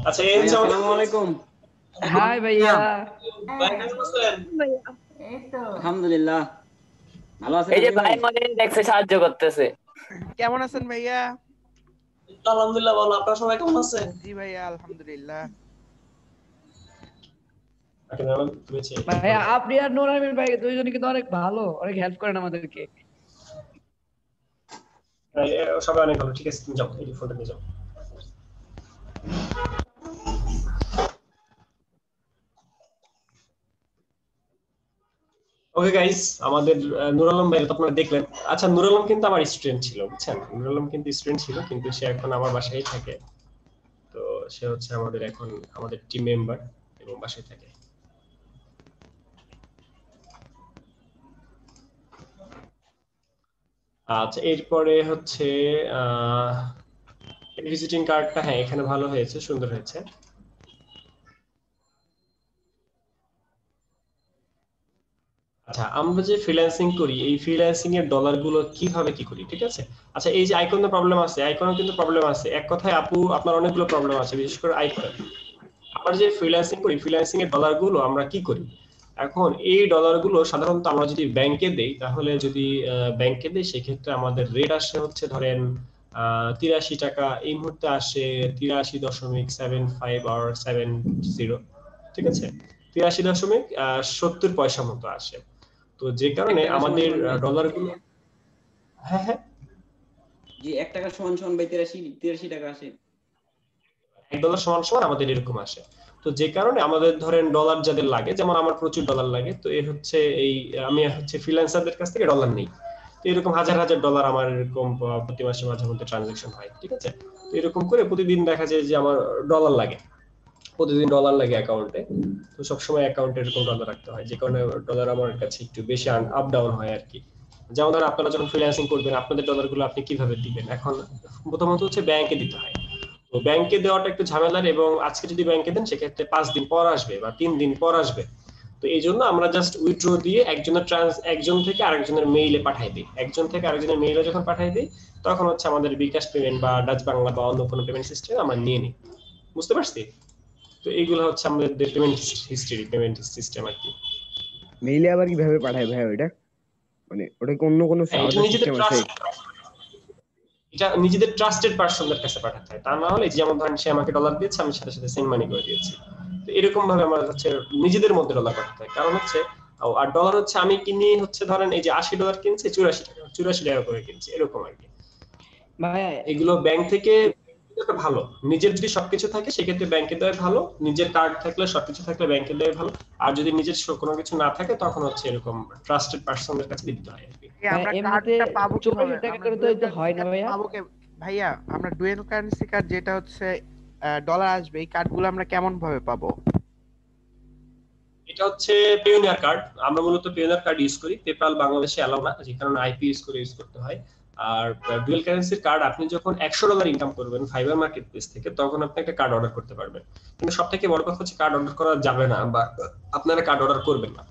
আচ্ছা এই ভাই হচ্ছে আমাদের আসসালামু আলাইকুম। হাই ভাইয়া। ভাই কেমন আছেন? আলহামদুলিল্লাহ, ভালো আছেন এই যে আপনি ভাই ভাই? মনে দেখছে সাহায্য করতেছে। কেমন আছেন ভাইয়া? আলহামদুলিল্লাহ ভালো, আপনারা সবাই কেমন আছেন? জি ভাইয়া আলহামদুলিল্লাহ। ভাইয়া আপনি আর নুর আমিন ভাই দুইজনই কিন্তু অনেক ভালো, অনেক হেল্প করেন আমাদেরকে। সবাই অনেক ভালো, ঠিক আছে তুমি যাও, এই ফোনটা নিয়ে যাও। ওকে গাইস, আমাদের নূর আলম ভাই তো আপনারা দেখলেন। আচ্ছা নূর আলম কিন্তু আমার স্টুডেন্ট ছিল, বুঝছেন? নূর আলম কিন্তু স্টুডেন্ট ছিল, কিন্তু সে এখন আমার বাসায় থাকে। তো সে হচ্ছে আমাদের এখন আমাদের টিম মেম্বার এবং বাসায় থাকে। আচ্ছা এরপরে হচ্ছে ভিজিটিং কার্ডটা, হ্যাঁ এখানে ভালো হয়েছে, সুন্দর হয়েছে। আচ্ছা আমরা যে ফ্রিল্যান্সিং করি, এই ফ্রিল্যান্সিং এর ডলার গুলো কিভাবে কি করি, ঠিক আছে? আচ্ছা এই যে আইকনের প্রবলেম আছে, আইকনের কিন্তু প্রবলেম আছে, এক কথায় আপু আপনার অনেকগুলো প্রবলেম আছে, বিশেষ করে আইকন। আমরা যে ফ্রিল্যান্সিং করি, ফ্রিল্যান্সিং এর ডলার গুলো আমরা কি করি? এখন এই ডলার গুলো সাধারণত আমরা যদি ব্যাংকে দেই, তাহলে যদি ব্যাংকে দেই সেক্ষেত্রে আমাদের রেট আসে হচ্ছে ধরেন 83 টাকা, এই মুহূর্তে আসে 83.75 আর 70, ঠিক আছে? 83.70 পয়সা মতো আসে। তো যে কারণে আমাদের ডলার গুলো, হ্যাঁ হ্যাঁ জি 1 টাকা সমান সমান ভাই 83 টাকা আসে। $1 সমান সমান আমাদের এরকম আসে। তো যে কারণে আমাদের ধরেন ডলার যাদের লাগে, যেমন আমার প্রচুর ডলার লাগে, তো এর হচ্ছে এই আমি হচ্ছে ফ্রিল্যান্সারদের কাছ থেকে ডলার নেই। তো এরকম হাজার হাজার ডলার আমার এরকম প্রতি মাসে মাঝে মধ্যে ট্রানজাকশন হয়, ঠিক আছে? তো এরকম করে প্রতিদিন দেখা যায় যে আমার ডলার লাগে, প্রতিদিন ডলার লাগে অ্যাকাউন্টে। তো সবসময় অ্যাকাউন্টে এরকম ডলার রাখতে হয়, যে কারণে ডলার আমার কাছে একটু বেশি আপ ডাউন হয় আর কি। যেমন ধরেন আপনারা যখন ফ্রিল্যান্সিং করবেন, আপনাদের ডলার গুলো আপনি কিভাবে দিবেন? এখন প্রথমত হচ্ছে ব্যাংকে দিতে হয়। তো ব্যাংকে দেওয়াটা একটু ঝামেলার, এবং আজকে যদি ব্যাংকে দেন সেক্ষেত্রে 5 দিন পর আসবে বা 3 দিন পর আসবে। তো এই জন্য আমরা জাস্ট উইথড্র দিয়ে একজন থেকে আরেকজনের মেইলে পাঠাই দিই। একজন থেকে আরেকজনের মেইলে যখন পাঠাই দিই, তখন হচ্ছে আমাদের বিকাশ পেমেন্ট বা ডাচ বাংলা বা অন্য কোনো পেমেন্ট সিস্টেম আমরা নিয়ে নিই। বুঝতে পারছি? তো এইগুলো হচ্ছে আমাদের পেমেন্ট সিস্টেম আর কি। মেইলে আবার কিভাবে পাঠায় ভাই ওইটা? মানে ওটা কি অন্য কোনো এটা নিজেদের সিস্টেম আছে? এটা নিজেদের ট্রাস্টেড পারসনদের কাছে পাঠাতে হয়, তা না হলে যেমন ধরেন সে আমাকে ডলার দিয়েছে, আমি সাথে সাথে সেন্ড মানি করে দিয়েছি। তো এরকম ভাবে আমার হচ্ছে নিজেদের মধ্যে ডলার পাঠাতে হয়, কারণ হচ্ছে আর ডলার হচ্ছে আমি কিনি হচ্ছে ধরেন এই যে $80 কিনছি, 84 টাকা করে কিনছি, এরকম আর কি। ভাইয়া এগুলো ব্যাংক থেকে ভালো, নিজের যদি সবকিছু থাকে সেক্ষেত্রে ব্যাংকে দেওয়া ভালো, নিজের কার্ড থাকলে সবকিছু থাকলে ব্যাংকে দেওয়া ভালো, আর যদি নিজের কোনো কিছু না থাকে তখন হচ্ছে এরকম ট্রাস্টেড পারসনদের কাছে দিতে হয় আর কি। আমরা এমনিতে কার্ডটা পাবো কিভাবে? 84 টাকা করে তো এটা হয় না ভাইয়া। পাবো ভাইয়া আমরা ডুয়েল কারেন্সি কার্ড যেটা হচ্ছে ডলার আসবে, এই কার্ডগুলো আমরা কেমন ভাবে পাবো? এটা হচ্ছে পিওনিয়ার কার্ড। আমরা মূলত পিওনিয়ার কার্ড ইউজ করি, পেপ্যাল বাংলাদেশে অ্যালাউ না, যে কারণে আইপি ইউজ করে ইউজ করতে হয়। আর ডুয়াল কারেন্সির কার্ড আপনি যখন $100 ইনকাম করবেন ফাইবার মার্কেট প্লেস থেকে, তখন আপনি একটা কার্ড অর্ডার করতে পারবেন। কিন্তু সবথেকে বড় কথা হচ্ছে কার্ড অর্ডার করা যাবে না, বা আপনারা কার্ড অর্ডার করবেন না।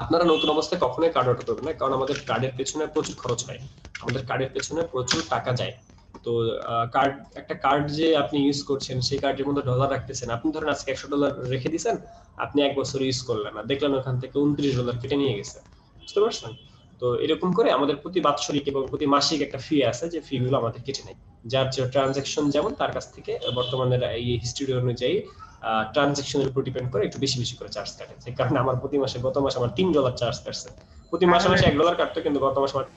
আপনারা নতুন অবস্থায় কখনোই কার্ড অর্ডার করবেন না, কারণ আমাদের কার্ডের পেছনে প্রচুর খরচ হয়, আমাদের কার্ডের পেছনে প্রচুর টাকা যায়। তো একটা কার্ড যে আপনি ইউজ করছেন, সেই কার্ডের মধ্যে ডলার রাখতেছেন, আপনি ধরেন আজকে $100 রেখে দিয়েছেন, আপনি 1 বছর ইউজ করলেন না, দেখলেন ওখান থেকে $29 কেটে নিয়ে গেছে, বুঝতে পারছেন? তো এরকম করে আমাদের প্রতি বাৎসরিক এবং প্রতি মাসিক একটা ফি আছে, যে ফি গুলো আমাদের কেটে নেয়। যার যে ট্রানজাকশন যেমন, তার কাছ থেকে বর্তমানের এই হিস্ট্রি অনুযায়ী ট্রানজাকশনের উপর ডিপেন্ড করে একটু বেশি বেশি করে চার্জ কাটে। সেই কারণে আমার প্রতি মাসে, গত মাসে আমার $3 চার্জ কাটছে। প্রতি মাসে মাসে $1 কাটতো, কিন্তু গত মাসে আমার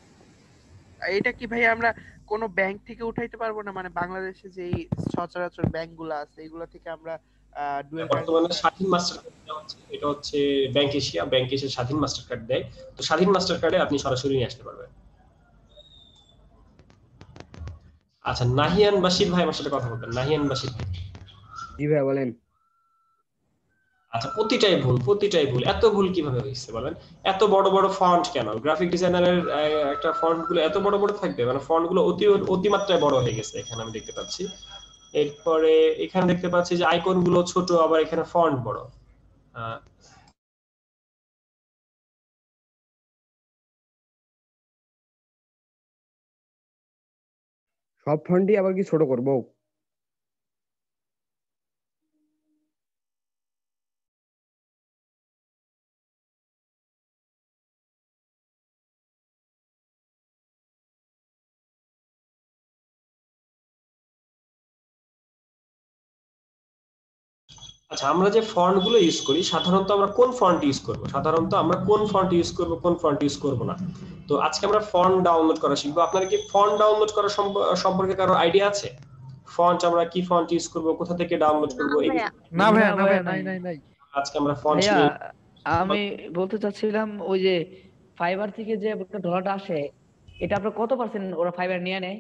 এটা কি ভাই আমরা কোন ব্যাংক থেকে উঠাইতে পারবো না? মানে বাংলাদেশে যে সচরাচর ব্যাংকগুলো আছে, এগুলো থেকে আমরা ডুয়াল কার্ড বর্তমানে স্বাধীন মাস্টার কার্ড দেওয়া হচ্ছে, এটা হচ্ছে ব্যাংক এশিয়া স্বাধীন মাস্টার কার্ড দেয়। তো স্বাধীন মাস্টার কার্ডে আপনি সরাসরি নিয়ে আসতে পারবেন। আচ্ছা, নাহিয়ান বাশির ভাই আমার সাথে কথা বলবেন। নাহিয়ান বাশির ভাই। জি ভাই বলেন। আচ্ছা, প্রতিটাই ভুল। এত ভুল কিভাবে হয়েছে বলেন? এত বড় বড় ফন্ট কেন? গ্রাফিক ডিজাইনারের একটা ফন্ট গুলো এত বড় বড় থাকবে? মানে ফন্ট গুলো অতিমাত্রায় বড় হয়ে গেছে, এখানে আমি দেখতে পাচ্ছি। এরপরে এখানে দেখতে পাচ্ছি যে আইকন গুলো ছোট, আবার এখানে ফন্ট বড়। সব ফন্টই আবার কি ছোট করব? আচ্ছা, আমরা যে ফন্ট গুলো ইউজ করি, সাধারণত আমরা কোন ফন্ট ইউজ করব, কোন ফন্ট ইউজ করব না। তো আজকে আমরা ফন্ট ডাউনলোড করা শিখবো। আপনারা কি ফন্ট ডাউনলোড করা সম্পর্কে কারো আইডিয়া আছে? ফন্ট আমরা কি ফন্ট ইউজ করব, কোথা থেকে ডাউনলোড করব? না ভাইয়া, নাই। আজকে আমরা ফন্ট ভাইয়া, আমি বলতে চাচ্ছিলাম ওই যে ফাইবার থেকে যে ডলারটা আসে, এটা আপনার কত পার্সেন্ট ওরা ফাইবার নিয়ে নেয়?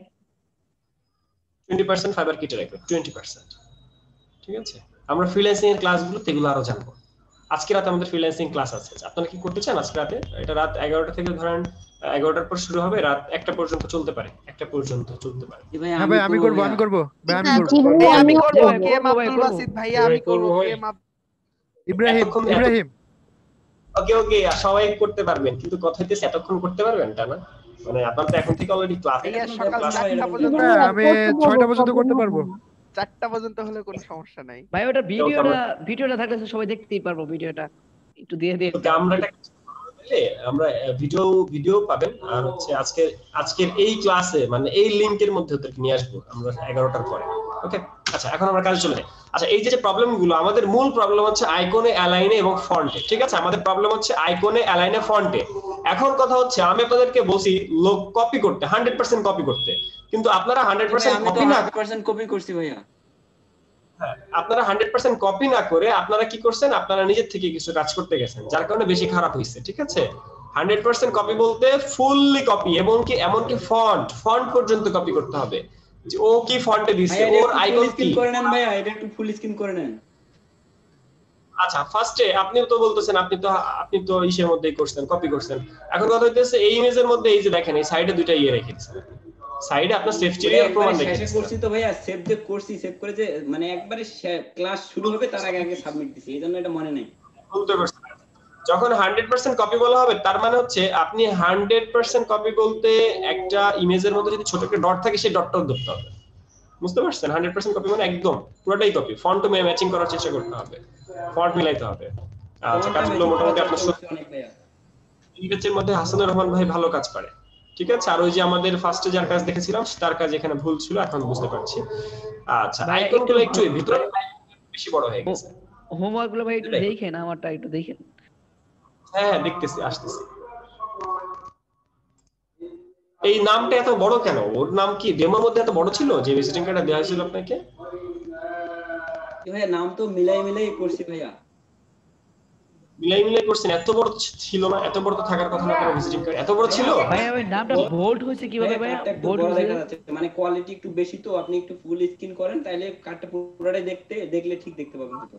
20% ফাইবার কেটে রাখবে, 20%। ঠিক আছে, আমরা ফ্রিল্যান্সিং এর ক্লাসগুলো তেগুলো আরো জানবো। আজকে রাতে আমাদের ফ্রিল্যান্সিং ক্লাস আছে, আপনারা কি করতে চান আজকে রাতে? এটা রাত 11টা থেকে ধরেন 11টার পর শুরু হবে, রাত 1টা পর্যন্ত চলতে পারে। হ্যাঁ ভাই, আমি করব। আমি করব। কে আব্দুল বাসিত ভাইয়া, আমি করব। কে ইব্রাহিম। ওকে, সবাই করতে পারবেন, কিন্তু কথা হইতেছে এতক্ষণ করতে পারবেন টা না, মানে আপনার তো এখন থেকে অলরেডি ক্লাসে। সকাল 4টা পর্যন্ত, আমি 6টা পর্যন্ত করতে পারবো। 4টা পর্যন্ত হলে কোনো সমস্যা নাই ভাই। ওটা ভিডিওটা থাকলে সবাই দেখতেই পারবো, ভিডিওটা একটু দিয়ে আমরা ভিডিও পাবেন। আর হচ্ছে আজকের এই ক্লাসে, মানে এই লিংকের মধ্যে ওদেরকে নিয়ে আসবো আমরা 11টার পরে। ওকে, আচ্ছা এখন আমরা কাজে চলে যাই। আচ্ছা, এই যে প্রবলেম গুলো, আমাদের মূল প্রবলেম হচ্ছে আইকনে, অ্যালাইনে এবং ফন্টে। ঠিক আছে, আমাদের প্রবলেম হচ্ছে আইকনে, অ্যালাইনে, ফন্টে। এখন কথা হচ্ছে, আমি আপনাদেরকে বলছি লোক কপি করতে, 100% কপি করতে, কিন্তু আপনারা 100% কপি না, 100% কপি করছি ভাইয়া। হ্যাঁ, আপনারা 100% কপি না করে আপনারা কি করছেন, আপনারা নিজের থেকে কিছু কাজ করতে গেছেন, যার কারণে বেশি খারাপ হয়েছে। ঠিক আছে, 100% কপি বলতে ফুললি কপি, এমনকি ফন্ট পর্যন্ত কপি করতে হবে, যে ও কি ফন্টে দিছে, ওর আইকন কি করে নেন ভাইয়া, এটা একটু ফুল স্ক্রিন করে নেন। আচ্ছা, ফার্স্টে আপনি তো বলতেছেন আপনি তো ইসের মধ্যেই করছেন, কপি করছেন। এখন কথা হইতেছে এই ইমেজের মধ্যে, এই যে দেখেন এই সাইডে দুইটা রেখে দিয়েছেন, সাইডে আপনার সেফটির প্রমাণ রেখে দিয়েছেন। করছি তো ভাইয়া, সেভ করে যে মানে একবারে ক্লাস শুরু হবে তার আগে সাবমিট দিছি, এইজন্য এটা মনে নাই। বুঝতে পারছেন? যখন 100% কপি বলা হবে, তার মানে হচ্ছে আপনি 100% কপি বলতে একটা ইমেজের মধ্যে যদি ছোট একটা ডট থাকে, সেই ডটটাও ধরতে হবে। বুঝতে পারছেন? 100% কপি মানে একদম পুরোটাই কপি, ফন্ট ম্যাচিং করার চেষ্টা করতে হবে, ফন্ট মিলাইতে হবে। আচ্ছা, কাজগুলো মোটামুটি আপনার ইংরেজির মধ্যে হাসানুর রহমান ভাই ভালো কাজ পারে। ঠিক আছে, আর ওই যে আমাদের ফার্স্টে যার কাজ দেখেছিলাম, তার কাজ এখানে ভুল ছিল, এখন বুঝতে পারছি। আচ্ছা, আইকনগুলো একটু ভিতরে বেশি বড় হয়ে গেছে। হোমওয়ার্ক গুলো ভাই একটু দেখেন, আমারটা একটু দেখেন। হ্যাঁ, দেখতেছি, আসতেছি। এই নামটা এত বড় কেন? ওর নাম কি ডেমোর মধ্যে এত বড় ছিল যে ভিজিটিং কার্ডটা দেওয়া হয়েছিল আপনাকে? ভাইয়া নাম তো মিলাই করছি ভাইয়া। মিলাই করছেন, এত বড় ছিল না, এত বড় তো থাকার কথা না কোনো ভিজিটিং কার্ড, এত বড় ছিল ভাইয়া ওই নামটা বোল্ড হয়েছে কিভাবে ভাইয়া? একটু বোল্ড বড় হয়েছে দেখা যাচ্ছে, মানে কোয়ালিটি একটু বেশি, তো আপনি একটু ফুল স্ক্রিন করেন তাহলে কার্ডটা পুরোটাই দেখলে ঠিক দেখতে পাবেন। তো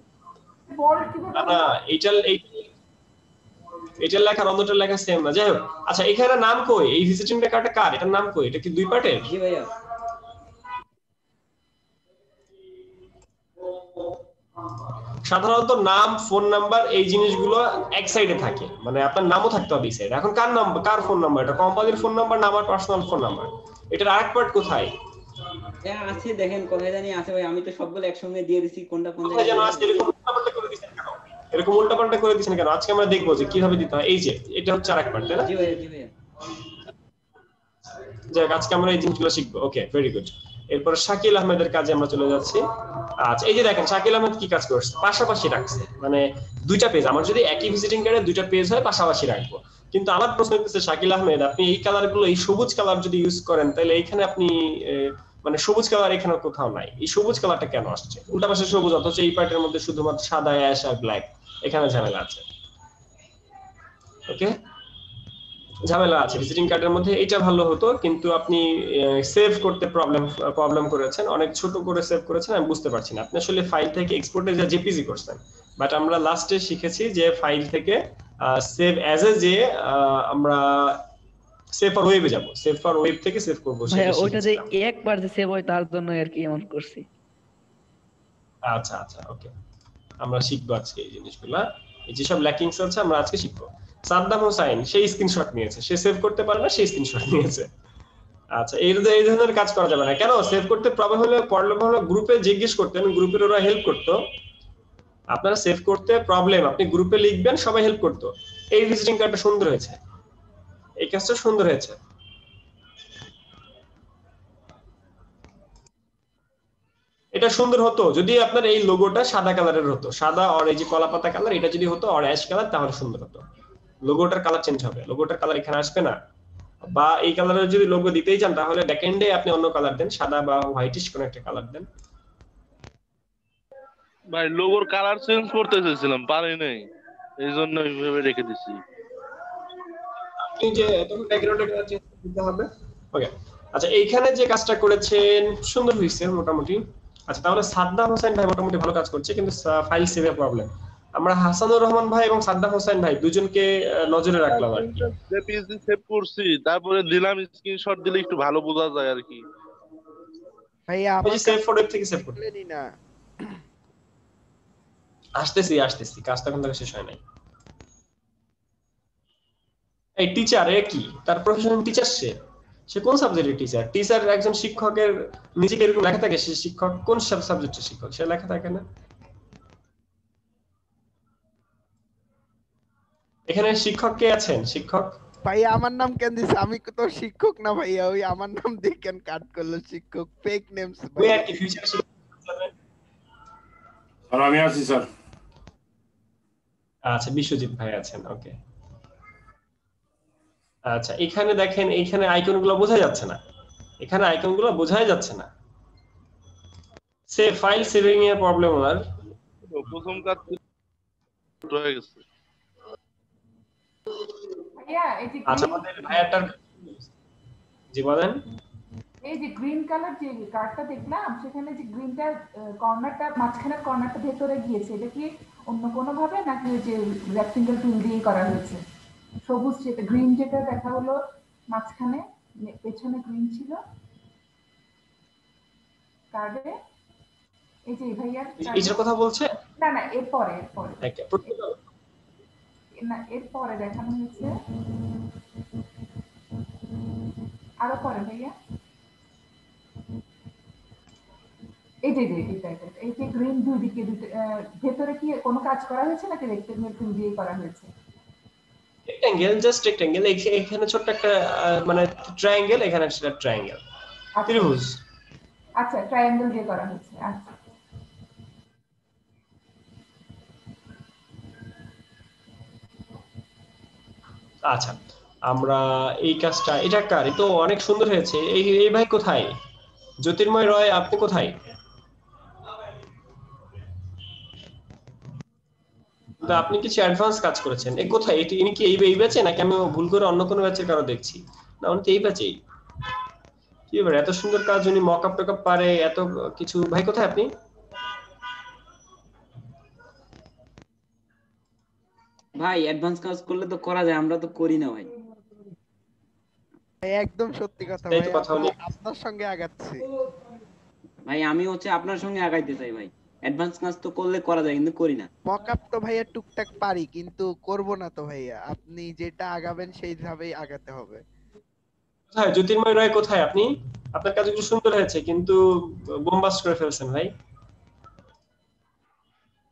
না এইটার লেখা অন্যটার লেখা সেম না, যাই হোক। আচ্ছা এখানে নাম কই, এই ভিজিটিং কার্ডটা কার, এটার নাম কই, এটা কি দুই পার্টের? জি ভাইয়া। সাধারণত নাম, ফোন নাম্বার এই জিনিসগুলো এক সাইডে থাকে, মানে আপনার নামও থাকতে হবে এই সাইডে। এখন কার নাম্বার, কার ফোন নাম্বার, এটা কোম্পানির ফোন নাম্বার না আমার পার্সোনাল ফোন নাম্বার? এটার আরেক পার্ট কোথায়? হ্যাঁ আছে, দেখেন কোথায় জানি আছে ভাই, আমি তো সবগুলো একসঙ্গে দিয়ে দিছি, কোনটা কোন কোথায় যেন আছে, এরকম উল্টাপাল্টা করে দিছেন কেন? এরকম উল্টাপাল্টা করে দিছেন কেন? আজকে আমরা দেখবো যে কিভাবে দিতে হয়। এই যে এটা হচ্ছে আরেক পার্ট, তাই না? জি ভাইয়া, জি ভাইয়া। যাক আজকে আমরা এই জিনিসগুলো শিখবো। ওকে, ভেরি গুড। এরপর শাকিল আহমেদের কাজে আমরা চলে যাচ্ছি। আচ্ছা এই যে দেখেন শাকিল আহমেদ কি কাজ করছে, পাশাপাশি রাখছে, মানে দুইটা পেজ। আমার যদি একই ভিজিটিং কার্ডে দুইটা পেজ হয় পাশাপাশি রাখবো, কিন্তু আমার প্রশ্ন হচ্ছে শাকিল আহমেদ আপনি এই কালার গুলো, এই সবুজ কালার যদি ইউজ করেন তাহলে এইখানে আপনি মানে সবুজ কালার এখানে কোথাও নাই, এই সবুজ কালারটা কেন আসছে? উল্টা পাশে সবুজ, অথচ এই পার্টের মধ্যে শুধুমাত্র সাদা, অ্যাশ আর ব্ল্যাক, এখানে ঝামেলা আছে। ওকে, ঝামেলা আছে ভিজিটিং কার্ডের মধ্যে। এটা ভালো হতো, কিন্তু আপনি সেভ করতে প্রবলেম করেছেন, অনেক ছোট করে সেভ করেছেন, আমি বুঝতে পারছি না। আপনি আসলে ফাইল থেকে এক্সপোর্টে যা জেপিজি করছেন, বাট আমরা লাস্টে শিখেছি যে ফাইল থেকে সেভ অ্যাজ এ যে আমরা সেভ ফর ওয়েবে যাব, সেভ ফর ওয়েব থেকে সেভ করব। ভাইয়া ওইটা যে একবার যে সেভ হয় তার জন্য আর কি এমন করছি। আচ্ছা আচ্ছা, ওকে, আমরা শিখবো আজকে এই জিনিসগুলা, এই যেসব ল্যাকিংস আছে আমরা আজকে শিখবো। সাদ্দাম হোসাইন সেই স্ক্রিনশট নিয়েছে, সে সেভ করতে পারে না, সেই স্ক্রিনশট নিয়েছে। আচ্ছা এই ধরনের কাজ করা যাবে না। কেন সেভ করতে প্রবলেম হলে গ্রুপে জিজ্ঞেস করতেন, গ্রুপের ওরা হেল্প করতো। আপনারা সেভ করতে প্রবলেম, আপনি গ্রুপে লিখবেন, সবাই হেল্প করতো। এই ভিজিটিং কার্ডটা সুন্দর হয়েছে, এই কাজটা সুন্দর হয়েছে। এটা সুন্দর হতো যদি আপনার এই লোগোটা সাদা কালারের হতো, সাদা আর এই যে কলাপাতা কালার, এটা যদি হতো আর অ্যাশ কালার, তাহলে সুন্দর হতো। লোগোটার কালার চেঞ্জ হবে, লোগোটার কালার এখানে আসবে না। বা এই কালারের যদি লোগো দিতেই চান তাহলে ব্যাকএন্ডে আপনি অন্য কালার দেন, সাদা বা হোয়াইটিশ কোন একটা কালার দেন। ভাই লোগোর কালার চেঞ্জ করতে চাইছিলাম, পারি নাই, এইজন্য এইভাবে রেখে দিছি। আপনি যে তখন ব্যাকগ্রাউন্ডের কালার চেঞ্জ করতে হবে। ওকে, আচ্ছা এইখানে যে কাজটা করেছেন সুন্দর হয়েছে মোটামুটি। আচ্ছা তাহলে সাদ্দাম হোসেন ভাই মোটামুটি ভালো কাজ করছে, কিন্তু ফাইল সেভে প্রবলেম। আমরা হাসানুর রহমান ভাই এবং সাদ্দাম হোসেন ভাই দুজনকে নজরে রাখলাম আর কি। যে পিএসডি সেভ করছি তারপরে দিলাম, স্ক্রিনশট দিলে একটু ভালো বোঝা যায় আর কি। ভাইয়া ওই যে সেভ ফর থেকে সেভ করতে বলেনি না। আসতেছি, কাজটা কিন্তু শেষ হয় নাই। এই টিচার এ কি, তার প্রফেশনাল টিচার, সে কোন সাবজেক্টের টিচার? টিচার একজন শিক্ষকের নিজেকে এরকম লেখা থাকে, সে শিক্ষক কোন সাবজেক্টের শিক্ষক, সে লেখা থাকে না। এখানে শিক্ষক কে আছেন? শিক্ষক ভাইয়া আমার নাম কেন দিছে? আমি তো শিক্ষক না ভাইয়া, ওই আমার নাম দিয়ে কেন কাট করলো শিক্ষক? ফেক নেমস ওই আর কি ফিউচার শিক্ষক। আর আমি আছি স্যার। আচ্ছা বিশ্বজিৎ ভাই আছেন, ওকে। আচ্ছা এখানে দেখেন, এইখানে আইকনগুলো বোঝা যাচ্ছে না, এখানে আইকনগুলো বোঝাই যাচ্ছে না। সে ফাইল সেভিং এর প্রবলেম আর প্রথম কাজ হয়ে গেছে। ভাইয়া এই যে আচ্ছা আমাদের ভাইয়াটার জি বলেন। এই যে গ্রিন কালার যে কার্ডটা দেখলাম, সেখানে যে গ্রিনটা কর্নারটা, মাঝখানের কর্নারটা ভেতরে গিয়েছে, এটা কি অন্য কোনো ভাবে নাকি ওই যে রেক্টেঙ্গেল টুল দিয়ে করা হয়েছে? সবুজ যেটা, গ্রিন যেটা দেখা হলো মাঝখানে, পেছনে গ্রিন ছিল কার্ডে, এই যে ভাইয়ার এইটার কথা বলছে না না এরপরে না এরপরে দেখানো হয়েছে, আরো পরে ভাইয়া এই যে এই যে গ্রিন দুই দিকে ভেতরে কি কোনো কাজ করা হয়েছে নাকি রেক্টেঙ্গেল টুল দিয়ে করা হয়েছে? Rectangle, just rectangle. এখানে ছোট একটা মানে ট্রায়াঙ্গেল, এখানে একটা ট্রায়াঙ্গেল, ত্রিভুজ। আচ্ছা ট্রায়াঙ্গেল দিয়ে করা হয়েছে। আচ্ছা আচ্ছা আমরা এই কাজটা, এটা কার? তো অনেক সুন্দর হয়েছে। এই ভাই কোথায়? জ্যোতির্ময় রয় আপনি কোথায়? তো আপনি কিছু অ্যাডভান্স কাজ করেছেন। এই কোথায় ইনি কি এই ব্যাচে নাকি আমি ভুল করে অন্য কোনো ব্যাচের কারো দেখছি? না, উনি তো এই ব্যাচেই। কি ব্যাপার, এত সুন্দর কাজ উনি মকআপ টকআপ পারে, এত কিছু। ভাই কোথায় আপনি? ভাই অ্যাডভান্স কাজ করলে তো করা যায়, আমরা তো করি না ভাই। একদম সত্যি কথা তাই ভাই, তো কথা বলি। আপনার সঙ্গে আগাচ্ছি ভাই আমি আপনার সঙ্গে আগাইতে চাই ভাই। অ্যাডভান্স কাজ তো করলে করা যায়, কিন্তু করি না। মকআপ তো ভাইয়া টুকটাক পারি, কিন্তু করব না তো ভাইয়া। আপনি যেটা আগাবেন সেইভাবেই আগাতে হবে। কোথায় জ্যোতির্ময় রায়, কোথায় আপনি? আপনার কাজগুলো সুন্দর হয়েছে কিন্তু বোমবাস্ট করে ফেলছেন ভাই।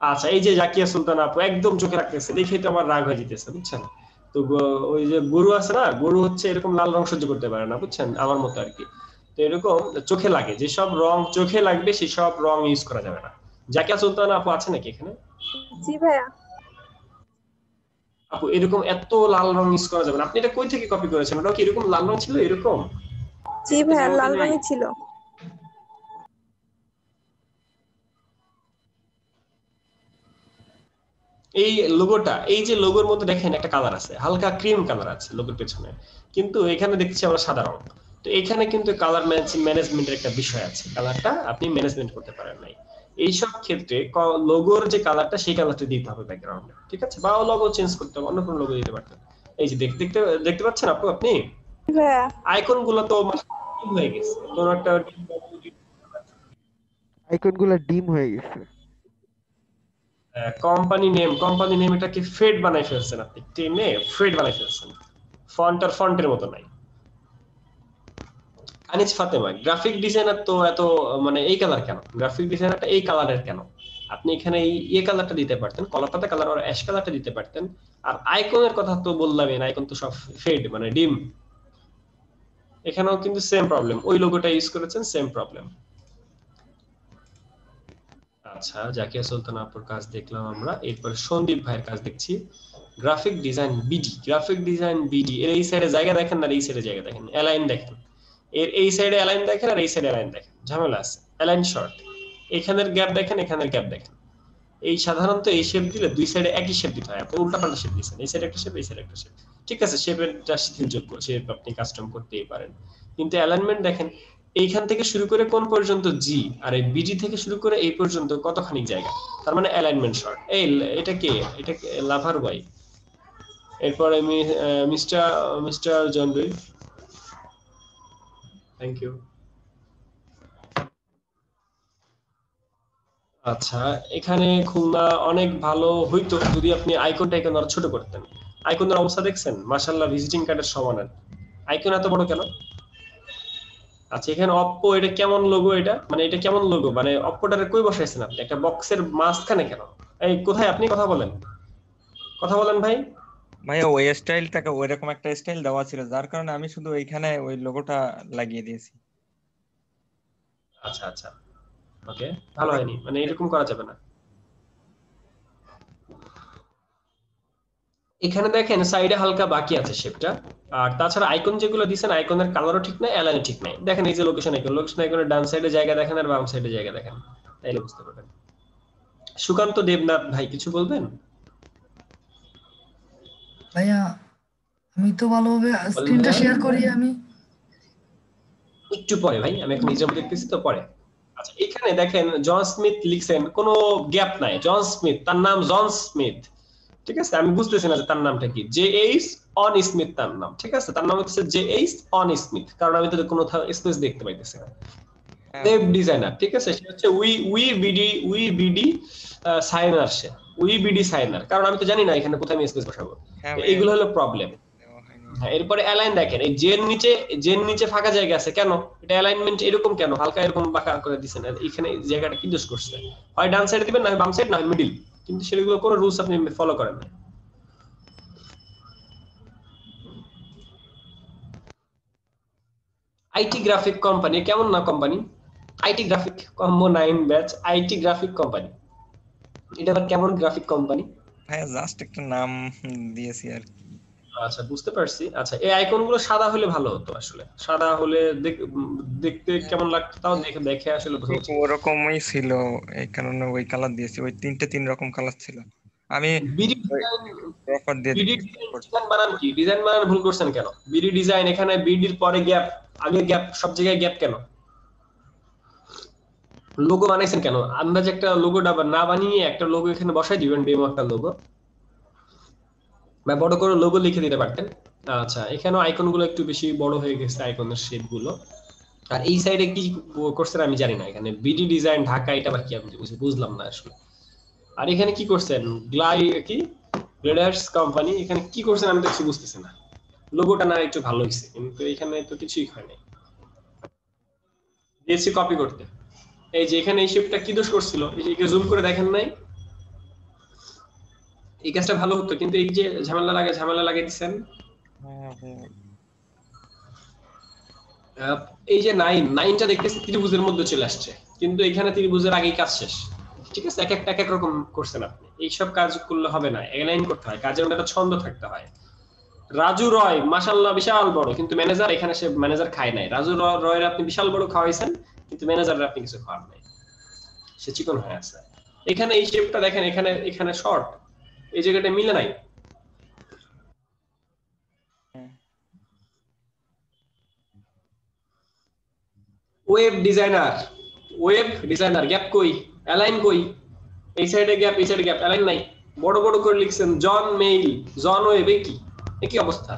আচ্ছা, এই যে জাকিয়া সুলতান আপু একদম চোখে রাখতেছে, দেখেই তো আমার রাগ হয়ে যেতেছে, বুঝছেন? তো ওই যে গরু আছে না, গরু হচ্ছে এরকম লাল রং সহ্য করতে পারে না, বুঝছেন, আমার মতো আর কি। তো এরকম চোখে লাগে, যেসব রং চোখে লাগবে সেসব রং ইউজ করা যাবে না। জাকিয়া সুলতান আপু আছে নাকি এখানে? জি ভাইয়া। আপু এরকম এত লাল রং ইউজ করা যাবে না। আপনি এটা কই থেকে কপি করেছেন? ওটা কি এরকম লাল রং ছিল এরকম? জি ভাইয়া, লাল রঙই ছিল। এই লোগোটা, এই যে লোগোর মধ্যে দেখেন একটা কালার আছে, হালকা ক্রিম কালার আছে লোগোর পেছনে, কিন্তু এখানে দেখছি আমরা সাদা রং। তো এখানে কিন্তু কালার ম্যানেজমেন্টের একটা বিষয় আছে, কালারটা আপনি ম্যানেজমেন্ট করতে পারেন নাই। এইসব ক্ষেত্রে লোগোর যে কালারটা সেই কালারটা দিতে হবে ব্যাকগ্রাউন্ডে, ঠিক আছে? বা লোগো চেঞ্জ করতে হবে, অন্য কোনো লোগো দিতে পারতেন। এই যে দেখতে দেখতে পাচ্ছেন আপু আপনি আইকন গুলো তো হয়ে গেছে, কোন একটা আইকন গুলো ডিম হয়ে গেছে। কোম্পানি নেম এটাকে ফেড বানাই ফেলছেন আপনি, টেনে ফেড বানাই ফেলছেন। ফন্টের মতো নাই। আনিস ফাতেমা গ্রাফিক ডিজাইনার তো এত মানে এই কালার কেন? গ্রাফিক ডিজাইনারটা এই কালারের কেন? আপনি এখানে এই কালারটা দিতে পারতেন, কলাপাতা কালার আর অ্যাশ কালারটা দিতে পারতেন। আর আইকনের কথা তো বললামই না, আইকন তো সব ফেড মানে ডিম। এখানেও কিন্তু সেম প্রবলেম, ওই লোগোটা ইউজ করেছেন, সেম প্রবলেম। আচ্ছা, জাকিয়া সুলতান আপুর কাজ দেখলাম আমরা, এরপর সন্দীপ ভাইয়ের কাজ দেখছি। গ্রাফিক ডিজাইন বিডি এর এই সাইডে জায়গা দেখেন না, এই সাইডে জায়গা দেখেন, অ্যালাইন দেখেন। এর এই সাইডে অ্যালাইন দেখেন আর এই সাইডে অ্যালাইন দেখেন, ঝামেলা আছে। অ্যালাইন শর্ট, এখানের গ্যাপ দেখেন, এখানের গ্যাপ দেখেন। এই সাধারণত এই শেপ দিলে দুই সাইডে একই শেপ দিতে হয়, আপনি উল্টাপাল্টা শেপ দিচ্ছেন, এই সাইডে একটা শেপ, এই সাইডে একটা শেপ। ঠিক আছে, শেপেরটা শিথিলযোগ্য, শেপ আপনি কাস্টম করতেই পারেন, কিন্তু অ্যালাইনমেন্ট দেখেন এইখান থেকে শুরু করে কোন পর্যন্ত জি, আর এই বিজি থেকে শুরু করে এই পর্যন্ত কতখানি জায়গা, তার মানে অ্যালাইনমেন্ট শর্ট। এটা লাভার বয়। এরপরে আমি মিস্টার জনরুই, থ্যাংক ইউ। আচ্ছা, এখানে খুলনা অনেক ভালো হইতো যদি আপনি আইকন টাইকন আরো ছোট করতেন। আইকনের অবস্থা দেখছেন, মাশাআল্লাহ ভিজিটিং কার্ডের সমান। আইকন এত বড় কেন? আচ্ছা, এখানে অপ্পো, এটা কেমন লোগো? এটা মানে এটা কেমন লোগো? মানে অপ্পোটারে কই বসাইছেন আপনি? একটা বক্সের মাঝখানে কেন? এই কোথায় আপনি? কথা বলেন ভাই। ভাইয়া ওই স্টাইলটাকে ওইরকম একটা স্টাইল দেওয়া ছিল, যার কারণে আমি শুধু ওইখানে ওই লোগোটা লাগিয়ে দিয়েছি। আচ্ছা আচ্ছা, ওকে, ভালো হয়নি, মানে এরকম করা যাবে না। এখানে দেখেন সাইডে হালকা বাকি আছে শেপটা। আর তাছাড়া আইকন যেগুলো দিয়েছেন, আইকনের কালারও ঠিক নাই, অ্যালাইনও ঠিক নাই। দেখেন এই যে লোকেশন আইকনের ডান সাইডে জায়গা দেখেন আর বাম সাইডে জায়গা দেখেন, তাইলে বুঝতে পারবেন। সুকান্ত দেবনাথ ভাই কিছু বলবেন? ভাইয়া আমি তো ভালোভাবে স্ক্রিনটা শেয়ার করি, আমি একটু পরে ভাই, আমি এখন নিজে দেখতেছি তো পরে। আচ্ছা, এখানে দেখেন জন স্মিথ লিখছেন, কোনো গ্যাপ নাই। জন স্মিথ, তার নাম জন স্মিথ, ঠিক আছে? আমি বুঝতেছি না যে তার নামটা কি। জে.এইচ অন স্মিথ তার নাম, ঠিক আছে? তার নাম হচ্ছে জে.এইচ অন স্মিথ, কারণ আমি তো কোনো স্পেস দেখতে পাইতেছি না। ওয়েব ডিজাইনার, ঠিক আছে? সে হচ্ছে উই বিডি সাইনার, সে উই বিডি সাইনার, কারণ আমি তো জানি না এখানে কোথায় আমি স্পেস বসাবো। এইগুলো হলো প্রবলেম। হ্যাঁ, এরপরে অ্যালাইন দেখেন, এই জের নিচে ফাঁকা জায়গা আছে কেন? এটা অ্যালাইনমেন্ট এরকম কেন? হালকা এরকম বাঁকা করে দিয়েছেন, এখানে জায়গাটা কি দোষ করছে? হয় ডান সাইডে দিবেন, না বাম সাইড, না মিডল, কিন্তু সেগুলো কোনো রুলস আপনি ফলো করেন না। আইটি গ্রাফিক কোম্পানি কেমন না company? IT graphic combo 9 batch, IT graphic company, এটা আবার কেমন গ্রাফিক কোম্পানি? ভাইয়া জাস্ট একটা নাম দিয়েছি আর কি। আচ্ছা, বুঝতে পারছি। আচ্ছা, এই আইকনগুলো সাদা হলে ভালো হতো, আসলে সাদা হলে দেখতে কেমন লাগতো তাও দেখে আসলে ওরকমই ছিল, এই কারণে ওই কালার দিয়েছি। ওই তিন রকম কালার ছিল, আমি বিডি প্রপার দিয়ে বিডি দিচ্ছি। ডিজাইন বানান কি? ডিজাইন বানান ভুল করছেন কেন? বিডি ডিজাইন এখানে বিডির পরে গ্যাপ, আগে গ্যাপ, সব জায়গায় গ্যাপ কেন? লোগো বানাইছেন কেন? আন্দাজে একটা লোগোটা না বানিয়ে একটা লোগো এখানে বসাই দিবেন, ডেমো একটা লোগো, বা বড় করে লোগো লিখে দিতে পারতেন। আচ্ছা, এখানে আইকন গুলো একটু বেশি বড় হয়ে গেছে, আইকনের শেপ গুলো। আর এই সাইডে কি করছেন আমি জানি না, এখানে বিডি ডিজাইন ঢাকা, এটা আবার কি আমি বুঝলাম না আসলে। আর এখানে কি করছেন, কি গ্লেডার্স কোম্পানি, এখানে কি করছেন আমি তো কিছু বুঝতেছি না। লোগোটা না একটু ভালো হইছে, কিন্তু এখানে তো কিছুই হয় নাই। দিয়েছি কপি করতে, এই যে এখানে এই শেপটা কি দোষ করছিল, এই যে জুম করে দেখেন নাই, এই কাজটা ভালো হতো, কিন্তু এই যে ঝামেলা লাগিয়ে দিচ্ছেন। এই যে নাইনটা দেখতেছি ত্রিভুজের মধ্যে চলে আসছে, কিন্তু এখানে ত্রিভুজের আগেই কাজ শেষ। ঠিক আছে, এক এক রকম করছেন আপনি। এইসব কাজ করলে হবে না, এলাইন করতে হয়, কাজের মধ্যে একটা ছন্দ থাকতে হয়। রাজু রয় মাশাআল্লাহ বিশাল বড়, কিন্তু ম্যানেজার এখানে সে ম্যানেজার খায় নাই। রাজু রয়ের আপনি বিশাল বড় খাওয়াইছেন, কিন্তু ম্যানেজারের আপনি কিছু খাওয়ান নাই, সে চিকন হয়ে আছে। এখানে এই শেপটা দেখেন, এখানে শর্ট, এই জায়গাটা মিলে নাই। ওয়েব ডিজাইনার গ্যাপ কই, অ্যালাইন কই? এই সাইডে গ্যাপ, এই সাইডে গ্যাপ, অ্যালাইন নাই। বড় বড় করে লিখছেন জন মেইল, জন ওয়েব, কি অবস্থা?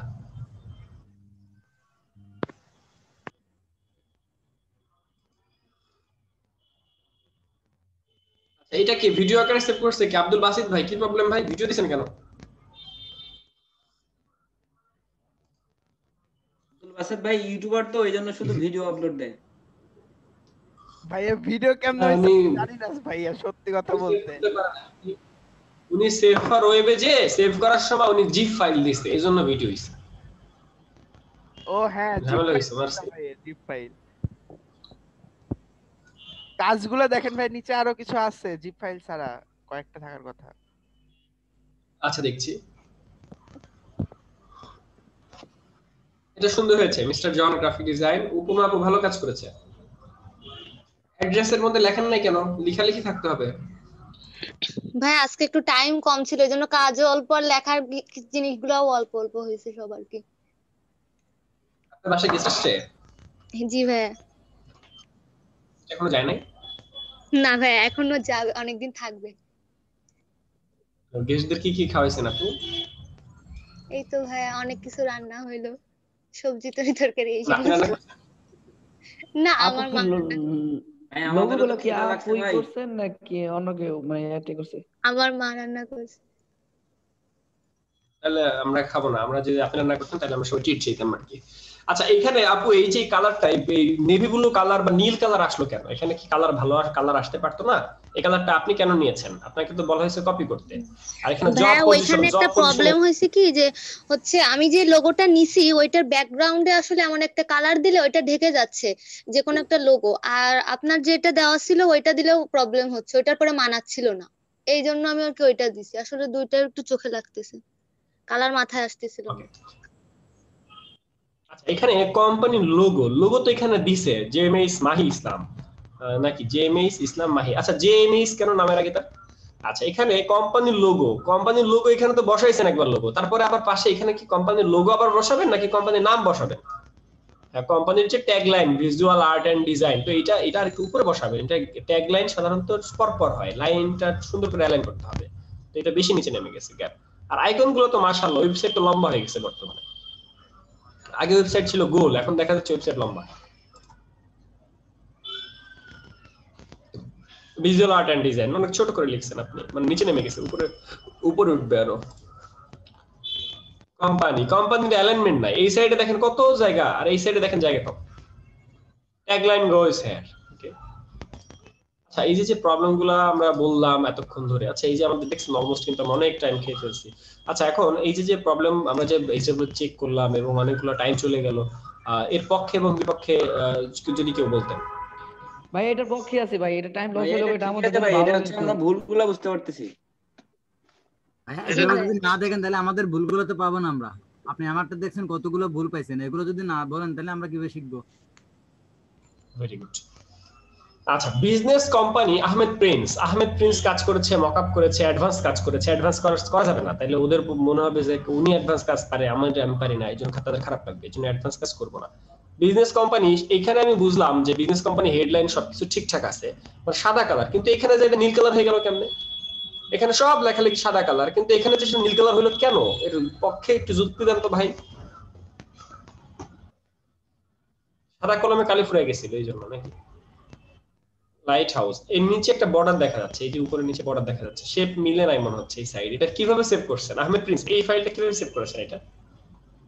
এটা কি ভিডিও আকারে সেভ করছে কি আব্দুল বাসিত ভাই? কি প্রবলেম ভাই, ভিডিও দিছেন কেন? আব্দুল বাসিত ভাই ইউটিউবার তো, এইজন্য শুধু ভিডিও আপলোড দেয়। ভাইয়া ভিডিও কেমনে হইছে জানি না ভাইয়া, সত্যি কথা বলতে। উনি সেভ ফর ওয়েবে যে সেভ করার সময় উনি জিপ ফাইল দিয়েছে, এইজন্য ভিডিও হইছে। ও হ্যাঁ, জিপ ফাইল। কাজগুলো দেখেন ভাই, নিচে আরো কিছু আছে জিপ ফাইল ছাড়া, কয়েকটা থাকার কথা। আচ্ছা দেখছি, এটা সুন্দর হয়েছে। মিস্টার জন গ্রাফিক ডিজাইন, উপমা আপু ভালো কাজ করেছে। অ্যাড্রেসের মধ্যে লেখেন নাই কেন? লেখালেখি থাকতে হবে ভাই। আজকে একটু টাইম কম ছিল, এজন্য কাজও অল্প আর লেখার জিনিসগুলোও অল্প অল্প হয়েছে সবার কি। আপনার বাসায় গেস্ট আসছে? জি ভাই। এখনো যায় নাই? না ভাই, এখনো যাবে, অনেকদিন থাকবে। গেস্টদের কি খাওয়াইছেন আপনি? এই তো ভাই অনেক কিছু রান্না হইলো, সবজি তরকারি এই আপনি রান্না করছেন? না, আমার মা লোগোগুলো কি আপুই করছেন নাকি অন্য কেউ মানে এটা করছে? আমার মা রান্না করছে। তাহলে আমরা খাবো না, আমরা যদি আপনি রান্না করতেন তাহলে আমরা সবাই ট্রিট চাইতাম আর কি। আচ্ছা, এখানে আপু এই যে কালারটা, এই নেভি ব্লু কালার বা নীল কালার আসলো কেন? এখানে কি কালার ভালো কালার আসতে পারতো না? এই কালারটা আপনি কেন নিয়েছেন? আপনাকে তো বলা হয়েছে কপি করতে। আর এখানে জব পজিশন, ওইখানে একটা প্রবলেম হয়েছে কি, যে হচ্ছে আমি যে লোগোটা নিছি ওইটার ব্যাকগ্রাউন্ডে আসলে এমন একটা কালার দিলে ওইটা ঢেকে যাচ্ছে, যে কোনো একটা লোগো। আর আপনার যেটা দেওয়া ছিল ওইটা দিলেও প্রবলেম হচ্ছে, ওইটার পরে মানাচ্ছিল না। এই জন্য আমি আর কি ওইটা দিছি। আসলে দুইটা একটু চোখে লাগতেছে, কালার মাথায় আসতেছিল না। আচ্ছা, এখানে কোম্পানির লোগো তো এখানে দিছে জেএমএস মাহি ইসলাম, নাকি জেএমএস ইসলাম মাহি? আচ্ছা, জেএমএস কেন নামের আগে তার? আচ্ছা, এখানে কোম্পানির লোগো এখানে তো বসাইছেন একবার লোগো, তারপরে আবার পাশে এখানে কি কোম্পানির লোগো আবার বসাবেন নাকি কোম্পানির নাম বসাবেন? হ্যাঁ, কোম্পানির যে tagline visual art and design, তো এটা আর একটু উপরে বসাবেন। এটা ট্যাগলাইন সাধারণত পরপর হয়, লাইনটা সুন্দর করে অ্যালাইন করতে হবে, তো এটা বেশি নিচে নেমে গেছে গ্যাপ। আর আইকন গুলো তো মাশাআল্লাহ, ওয়েবসাইট তো লম্বা হয়ে গেছে বর্তমানে। আগে ওয়েবসাইট ছিল গোল, এখন দেখা যাচ্ছে ওয়েবসাইট লম্বা। ভিজুয়াল আর্ট এন্ড ডিজাইন অনেক ছোট করে লিখছেন আপনি, মানে নিচে নেমে গেছে, উপরে উঠবে আরো। কোম্পানির অ্যালাইনমেন্ট নাই, এই সাইডে দেখেন কত জায়গা, আর এই সাইডে দেখেন জায়গা কম। Tagline goes here. ওকে, আচ্ছা, এই যে প্রবলেমগুলো আমরা বললাম এতক্ষণ ধরে, আচ্ছা এই যে আমাদের দেখছেন অলমোস্ট কিন্তু আমরা অনেক টাইম খেয়ে ফেলছি। আচ্ছা, এখন এই যে প্রবলেম আমরা যে এইগুলো চেক করলাম এবং অনেকগুলো টাইম চলে গেল, এর পক্ষে এবং বিপক্ষে যদি কেউ বলতেন। ভাই এটার পক্ষে আছে ভাই, এটা টাইম লস হলো, এটা আমাদের ভাই এটা হচ্ছে আমরা ভুলগুলো বুঝতে পারতেছি। এগুলো যদি না দেখেন তাহলে আমাদের ভুলগুলো তো পাবো না আমরা। আপনি আমারটা দেখছেন কতগুলো ভুল পাইছেন, এগুলো যদি না বলেন তাহলে আমরা কিভাবে শিখবো? Very good. আচ্ছা, বিজনেস কোম্পানি আহমেদ প্রিন্স কাজ করেছে, মকআপ করেছে, অ্যাডভান্স কাজ করেছে। অ্যাডভান্স করা যাবে না, তাইলে ওদের মনে হবে যে উনি অ্যাডভান্স কাজ পারে, আমি পারি না, এই জন্য তাদের খারাপ লাগবে, এই জন্য অ্যাডভান্স কাজ করবো না। বিজনেস কোম্পানি, এখানে আমি বুঝলাম যে বিজনেস কোম্পানি হেডলাইন সবকিছু ঠিকঠাক আছে, মানে সাদা কালার, কিন্তু এখানে যে নীল কালার হয়ে গেল কেমনে? এখানে সব লেখালেখি সাদা কালার, কিন্তু এখানে যে নীল কালার হলো কেন? এর পক্ষে একটু যুক্তি দেন তো ভাই। সাদা কলমে কালি ফুরাই গেছিল এই জন্য নাকি? লাইট হাউস, এর নিচে একটা বর্ডার দেখা যাচ্ছে, এই যে উপরে নিচে বর্ডার দেখা যাচ্ছে, শেপ মিলে নাই মনে হচ্ছে এই সাইড। এটা কিভাবে সেভ করছেন আহমেদ প্রিন্স? এই ফাইলটা কিভাবে সেভ করেছেন এটা?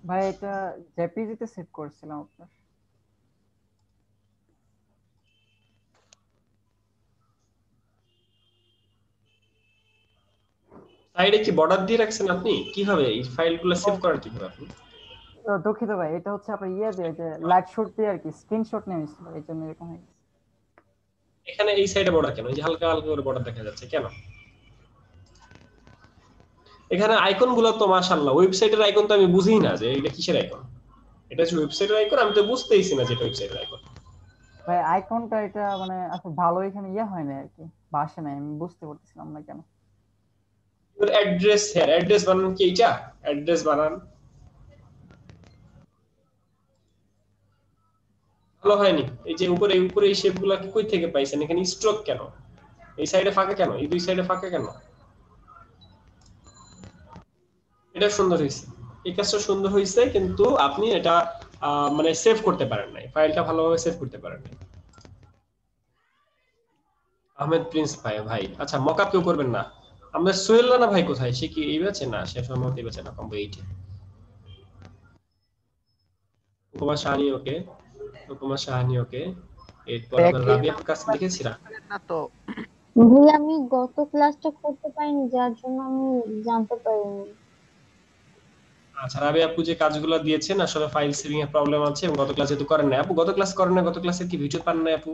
ভাই এটা জেপিজি তে সেভ করেছিলাম আপনার। সাইডে কি বর্ডার দিয়ে রাখছেন আপনি? কিভাবে এই ফাইলগুলো সেভ করেন কিভাবে আপনি? দুঃখিত ভাই, এটা হচ্ছে আপনার দিয়ে যে লাইট শট দিয়ে আর কি স্ক্রিনশট নিয়েছিল, এই জন্য এরকম হয়েছে। এখানে এই সাইডে বর্ডার কেন? এই যে হালকা হালকা করে বর্ডার দেখা যাচ্ছে কেন? এখানে আইকন গুলো তো মাশাআল্লাহ, ওয়েবসাইটের আইকন তো আমি বুঝিই না যে এটা কিসের আইকন। এটা হচ্ছে ওয়েবসাইটের আইকন, আমি তো বুঝতেইছি না যে এটা ওয়েবসাইটের আইকন। ভাই আইকনটা এটা মানে আসলে ভালো এখানে হয় না আর কি, ভাষা নাই, আমি বুঝতে পারতেছিলাম না কেন। এর অ্যাড্রেস, হ্যাঁ অ্যাড্রেস বানান কি এটা? অ্যাড্রেস বানান ভালো হয়নি। এই যে উপরে এই শেপগুলো কি কই থেকে পাইছেন? এখানে স্ট্রোক কেন? এই সাইডে ফাঁকা কেন? এই দুই সাইডে ফাঁকা কেন? এটা সুন্দর হয়েছে, এই কাজটা সুন্দর হয়েছে, কিন্তু আপনি এটা মানে সেভ করতে পারেন নাই, ফাইলটা ভালোভাবে সেভ করতে পারেন নাই। আহমেদ প্রিন্স ভাই আচ্ছা, মকআপ কেউ করবেন না? আমরা সোহেল রানা ভাই কোথায়? সে কি এই ব্যাচে? না, সে সম্ভবত এই ব্যাচে না, কম্বো 8 এ। উপমা শাহানি ওকে। এরপর আমরা রাবিয়ার কাছে লিখেছিলাম না তো ভাই আমি গত ক্লাসটা করতে পারিনি, যার জন্য আমি জানতে পারিনি। আচ্ছা, রাবিয়া আপু যে কাজগুলো দিয়েছেন আসলে ফাইল সেভিং এর প্রবলেম আছে, এবং গত ক্লাসে তো করেন না আপু। গত ক্লাস করেন না? গত ক্লাসে কি ভিডিও পান না আপু?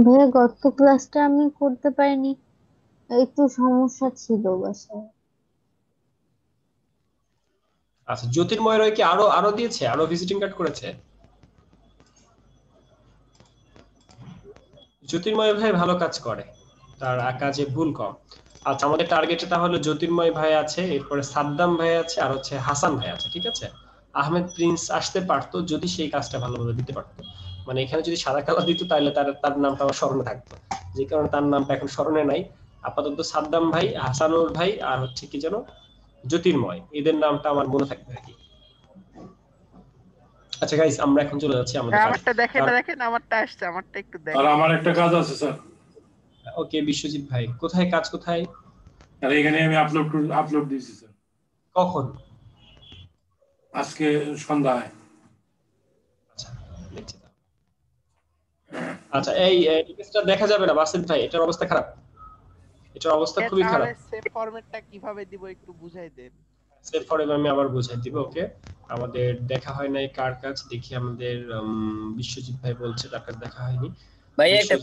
ভাই গত ক্লাসটা আমি করতে পারিনি, একটু সমস্যা ছিল বাসায়। আচ্ছা, জ্যোতির্ময় রয় কি আরো দিয়েছে? আরো ভিজিটিং কার্ড করেছে? জ্যোতির্ময় ভাই ভালো কাজ করে, তার কাজে ভুল কম। আচ্ছা, আমাদের টার্গেটে তাহলে জ্যোতির্ময় ভাই আছে, এরপরে সাদ্দাম ভাই আছে, আর হচ্ছে হাসান ভাই আছে, ঠিক আছে? আহমেদ প্রিন্স আসতে পারতো যদি সেই কাজটা ভালোভাবে দিতে পারতো, মানে এখানে যদি সাদা কালার দিত তাহলে তার নামটা আমার স্মরণে থাকতো, যে কারণে তার নামটা এখন স্মরণে নাই। আপাতত সাদ্দাম ভাই, হাসানুর ভাই, আর হচ্ছে কি যেন জ্যোতির্ময়, এদের নামটা আমার মনে থাকবে আর কি। আচ্ছা গাইস, আমরা এখন চলে যাচ্ছি আমাদের আমারটা দেখেন আমারটা আসছে, আমারটা একটু দেখেন। আর আমার একটা কাজ আছে স্যার। ওকে বিশ্বজিৎ ভাই, কোথায় কাজ? কোথায়? আর এখানে আমি আপলোড দিয়েছি স্যার। কখন? আজকে সন্ধ্যায়। আচ্ছা, এই টেক্সটটা দেখা যাবে না বাসিত ভাই, এটার অবস্থা খারাপ, এটার অবস্থা খুবই খারাপ। তাহলে সেভ ফরম্যাটটা কিভাবে দিব একটু বুঝাই দেন। সেভ ফরম্যাট আমি আবার বুঝাই দিব। ওকে, আমাদের দেখা হয় নাই কার কাজ দেখি, আমাদের বিশ্বজিৎ ভাই বলছে তার কাছে দেখা হয়নি। ভাই একটা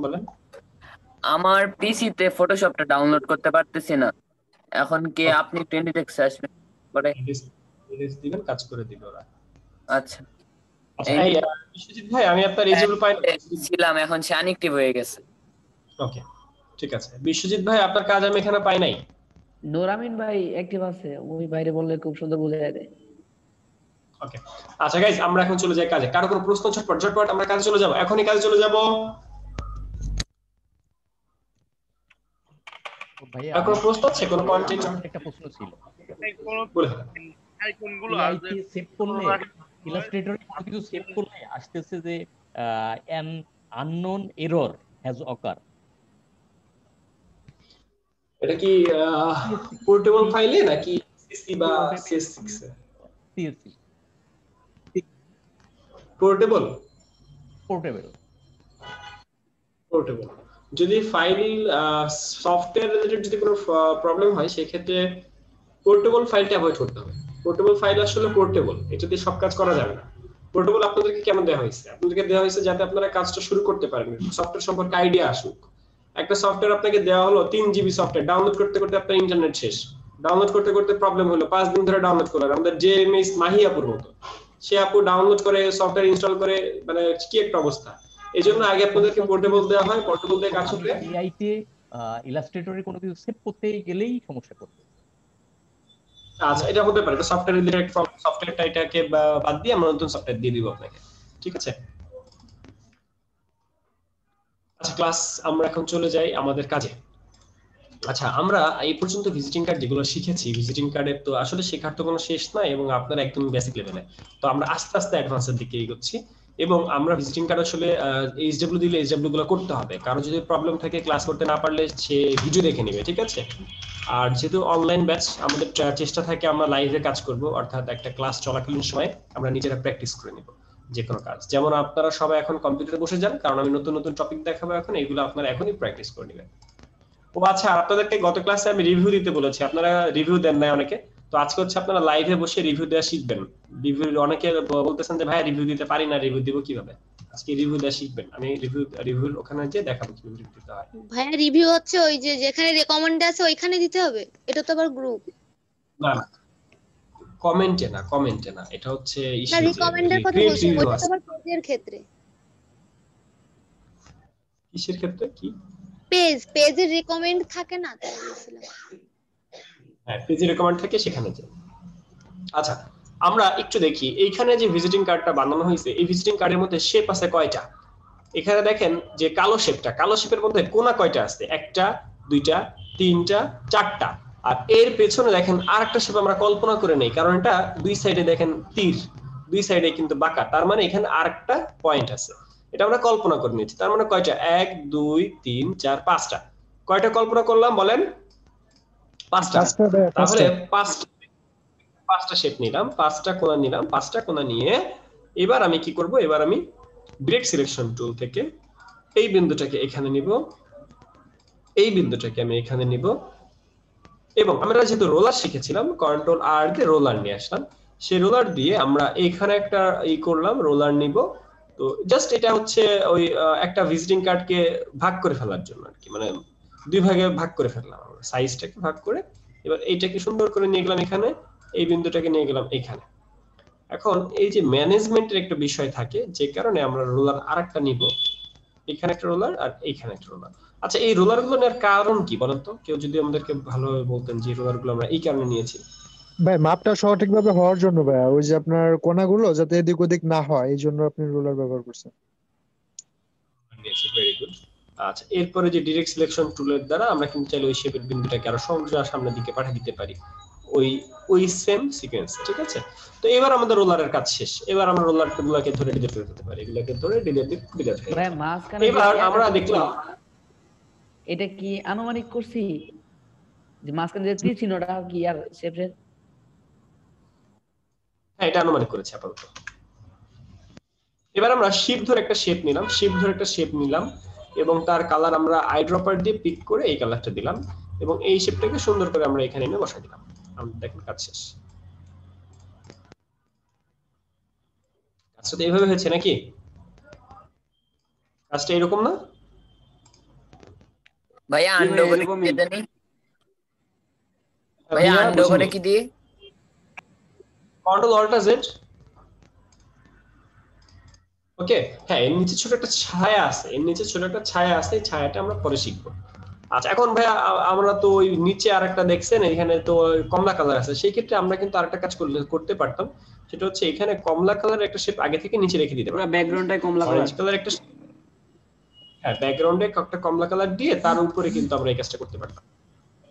বলেন। আমার পিসিতে ফটোশপটা ডাউনলোড করতে পারতেছি না, এখন কি আপনি 20 আসবেন পরে রিলিজ দিবেন, কাজ করে দিবে ওরা। আচ্ছা এই বিশ্বজিৎ ভাই, আমি আপনার এজেবল পাই ছিলাম, এখন সে আনএক্টিভ হয়ে গেছে। ওকে ঠিক আছে বিশ্বজিৎ ভাই, আপনার কাজ আমি এখানে পাই নাই। নোরামিন ভাই অ্যাক্টিভ আছে, ওই বাইরে বললে খুব সুন্দর বোঝায় দেয়। ওকে আচ্ছা গাইস, আমরা এখন চলে যাই কাজে। কারো কোনো প্রশ্ন? ঝটপট আমরা কাজে চলে যাব, এখনই কাজে চলে যাব। ভাইয়া কোনো প্রশ্ন আছে? কোনো কন্টেন্ট? একটা প্রশ্ন ছিল, আইকনগুলো সেভ করলে ইলাস্ট্রেটরে কোনো কিছু সেভ করলে আসতেছে যে an unknown error has occurred। এটা কি পোর্টেবল ফাইলে নাকি সিসি বা CS6 এ? CSC portable. যদি ফাইল সফটওয়্যার রিলেটেড যদি কোনো প্রবলেম হয় সেই ক্ষেত্রে পোর্টেবল ফাইলটা অ্যাভয়েড করতে হবে। পোর্টেবল ফাইল আসলে পোর্টেবল, এটা দিয়ে সব কাজ করা যাবে না। পোর্টেবল আপনাদেরকে কেন দেওয়া হয়েছে? আপনাদেরকে দেওয়া হয়েছে যাতে আপনারা কাজটা শুরু করতে পারেন, সফটওয়্যার সম্পর্কে আইডিয়া আসুক। একটা সফটওয়্যার আপনাকে দেওয়া হলো 3 GB সফটওয়্যার, ডাউনলোড করতে করতে আপনার ইন্টারনেট শেষ, ডাউনলোড করতে করতে প্রবলেম হলো, 5 দিন ধরে ডাউনলোড করলেন, আমাদের জেএমএস মাহিয়াপুর মতো। সে আপু ডাউনলোড করে সফটওয়্যার ইনস্টল করে, মানে কি একটা অবস্থা। এই জন্য আগে আপনাদেরকে পোর্টেবল দেওয়া হয়, পোর্টেবল দিয়ে কাজ হবে। এআই তে ইলাস্ট্রেটরে কোনো কিছু সেভ করতে গেলেই সমস্যা করবে। আচ্ছা, এটা হতে পারে, এটা সফটওয়্যার রিলেটেড, সফটওয়্যারটা এটাকে বাদ দিয়ে আমরা নতুন সফটওয়্যার দিয়ে দিব আপনাকে, ঠিক আছে? আচ্ছা ক্লাস, আমরা এখন চলে যাই আমাদের কাজে। আচ্ছা, আমরা এই পর্যন্ত ভিজিটিং কার্ড যেগুলো শিখেছি, ভিজিটিং কার্ডের তো আসলে শেখার তো কোনো শেষ নাই, এবং আপনারা একদম বেসিক লেভেলে, তো আমরা আস্তে আস্তে অ্যাডভান্সের দিকে এগোচ্ছি। এবং আমরা ভিজিটিং কার্ড আসলে এইচডব্লিউ দিলে এইচডব্লিউ গুলো করতে হবে, কারো যদি প্রবলেম থাকে ক্লাস করতে না পারলে সে ভিডিও দেখে নেবে, ঠিক আছে? আর যেহেতু অনলাইন ব্যাচ, আমাদের চেষ্টা থাকে আমরা লাইভে কাজ করব, অর্থাৎ একটা ক্লাস চলাকালীন সময় আমরা নিজেরা প্র্যাকটিস করে নিব যে কোনো কাজ। যেমন আপনারা সবাই এখন কম্পিউটারে বসে যান, কারণ আমি নতুন নতুন টপিক দেখাবো এখন, এগুলো আপনারা এখনই প্র্যাকটিস করে নেবেন। ও আচ্ছা, আপনাদেরকে গত ক্লাসে আমি রিভিউ দিতে বলেছি, আপনারা রিভিউ দেন নাই অনেকে, তো আজকে হচ্ছে আপনারা লাইভে বসে রিভিউ দেওয়া শিখবেন। রিভিউ অনেকে বলতেছেন যে ভাই রিভিউ দিতে পারি না, রিভিউ দিব কিভাবে? আজকে রিভিউ দেওয়া শিখবেন, আমি রিভিউ ওখানে যে দেখাবো কিভাবে রিভিউ দিতে হয়। ভাইয়া রিভিউ হচ্ছে ওই যে যেখানে রেকমেন্ড আছে ওইখানে দিতে হবে? এটা তো আবার গ্রুপ। না না, কমেন্টে না, কমেন্টে না, এটা হচ্ছে না, ইস্যু যে রেকমেন্ডের কথা ক্রিয়েট বলছি, রিভিউ ওইটা তো আছে। আবার পেজের ক্ষেত্রে। কিসের ক্ষেত্রে কি? পেজের রেকমেন্ড থাকে না, তাই বলছিলাম। হ্যাঁ, পেজে রেকমেন্ড থাকে, সেখানে যে। আচ্ছা, আমরা একটু দেখি এইখানে যে ভিজিটিং কার্ডটা বানানো হয়েছে, এই ভিজিটিং কার্ডের মধ্যে শেপ আছে কয়টা? এখানে দেখেন যে কালো শেপটা, কালো শেপের মধ্যে কোনা কয়টা আছে? একটা, দুইটা, তিনটা, চারটা। আর এর পেছনে দেখেন আরেকটা শেপ আমরা কল্পনা করে নেই, কারণ এটা দুই সাইডে দেখেন তীর, দুই সাইডে কিন্তু বাঁকা, তার মানে এখানে আরেকটা পয়েন্ট আছে, এটা আমরা কল্পনা করে নিয়েছি। তার মানে কয়টা? 1 2 3 4 5টা। কয়টা কল্পনা করলাম বলেন? 5টা। তাহলে 5টা শেপ নিলাম, 5টা কোণা নিলাম, 5টা কোণা নিয়ে এবার আমি কি করব? এবার আমি ডিরেক্ট সিলেকশন টুল থেকে এই বিন্দুটাকে এখানে নিব, এই বিন্দুটাকে আমি এখানে নিব, এবং আমরা যেহেতু রোলার শিখেছিলাম, কন্ট্রোল আর দিয়ে রোলার নিয়ে আসলাম। সেই রোলার দিয়ে আমরা এখানে একটা করলাম, রোলার নিব। তো জাস্ট এটা হচ্ছে ওই একটা ভিজিটিং কার্ডকে ভাগ করে ফেলার জন্য আর কি, মানে দুই ভাগে ভাগ করে ফেললাম আমরা, সাইজটাকে ভাগ করে। এবার এইটাকে সুন্দর করে নিয়ে গেলাম এখানে, এই বিন্দুটাকে নিয়ে গেলাম এখানে। এখন এই যে ম্যানেজমেন্টের একটা বিষয় থাকে, যে কারণে আমরা রোলার আরেকটা নিব, এখানে একটা রোলার আর এইখানে একটা রোলার। আচ্ছা, এই রোলার গুলো নেওয়ার কারণ কি বলেন তো? কেউ যদি আমাদেরকে ভালোভাবে বলতেন যে রোলার গুলো আমরা এই কারণে নিয়েছি। ভাই মাপটা সঠিকভাবে হওয়ার জন্য ভাই, ওই যে আপনার কোণাগুলো যাতে এদিক ওদিক না হয়, এই জন্য আপনি রোলার ব্যবহার করছেন। Very good. আচ্ছা, এরপরে যে ডিরেক্ট সিলেকশন টুলের দ্বারা আমরা কিন্তু চাইলে ওই শেপের বিন্দুটাকে আরো সোজা সামনের দিকে পাঠিয়ে দিতে পারি, ওই সেম সিকোয়েন্স, ঠিক আছে? তো এবার আমাদের রোলারের কাজ শেষ। এবার আমরা রোলারগুলোকে ধরে ডিলিট করে দিতে পারি, এগুলোকে ধরে ডিলিট হয়ে ভাই যাবে। মাঝখানে এবার আমরা দেখলাম এটা কি আনুমানিক করছি যে মাঝখানে যে তীর চিহ্নটা কি আর শেপের? হ্যাঁ, এটা আনুমানিক করেছি আপাতত। এবার আমরা শিফট ধরে একটা শেপ নিলাম, শিফট ধরে একটা শেপ নিলাম, এবং তার কালার আমরা আই ড্রপার দিয়ে পিক করে এই কালারটা দিলাম, এবং এই শেপটাকে সুন্দর করে আমরা এখানে এনে বসাই দিলাম। আমরা দেখেন কাজ শেষ। কাজটা তো এইভাবে হয়েছে নাকি? কাজটা এরকম না ভাইয়া? আন্ডো করে কি দিয়ে দেনি? ভাইয়া আন্ডো করে কি দিয়ে? Control alt Z. ওকে, হ্যাঁ, এর নিচে ছোট একটা ছায়া আছে, এর নিচে ছোট একটা ছায়া আছে, এই ছায়াটা আমরা পরে শিখবো। আচ্ছা, এখন ভাইয়া আমরা তো ওই নিচে আরেকটা দেখছেন, এখানে তো কমলা কালার আছে, সেই ক্ষেত্রে আমরা কিন্তু আরেকটা কাজ করতে পারতাম, সেটা হচ্ছে এখানে কমলা কালারের একটা শেপ আগে থেকে নিচে রেখে দিতে পারি। ব্যাকগ্রাউন্ডটাই কমলা অরেঞ্জ কালার একটা, হ্যাঁ, ব্যাকগ্রাউন্ডে একটা কমলা কালার দিয়ে তার উপরে কিন্তু আমরা এই কাজটা করতে পারতাম।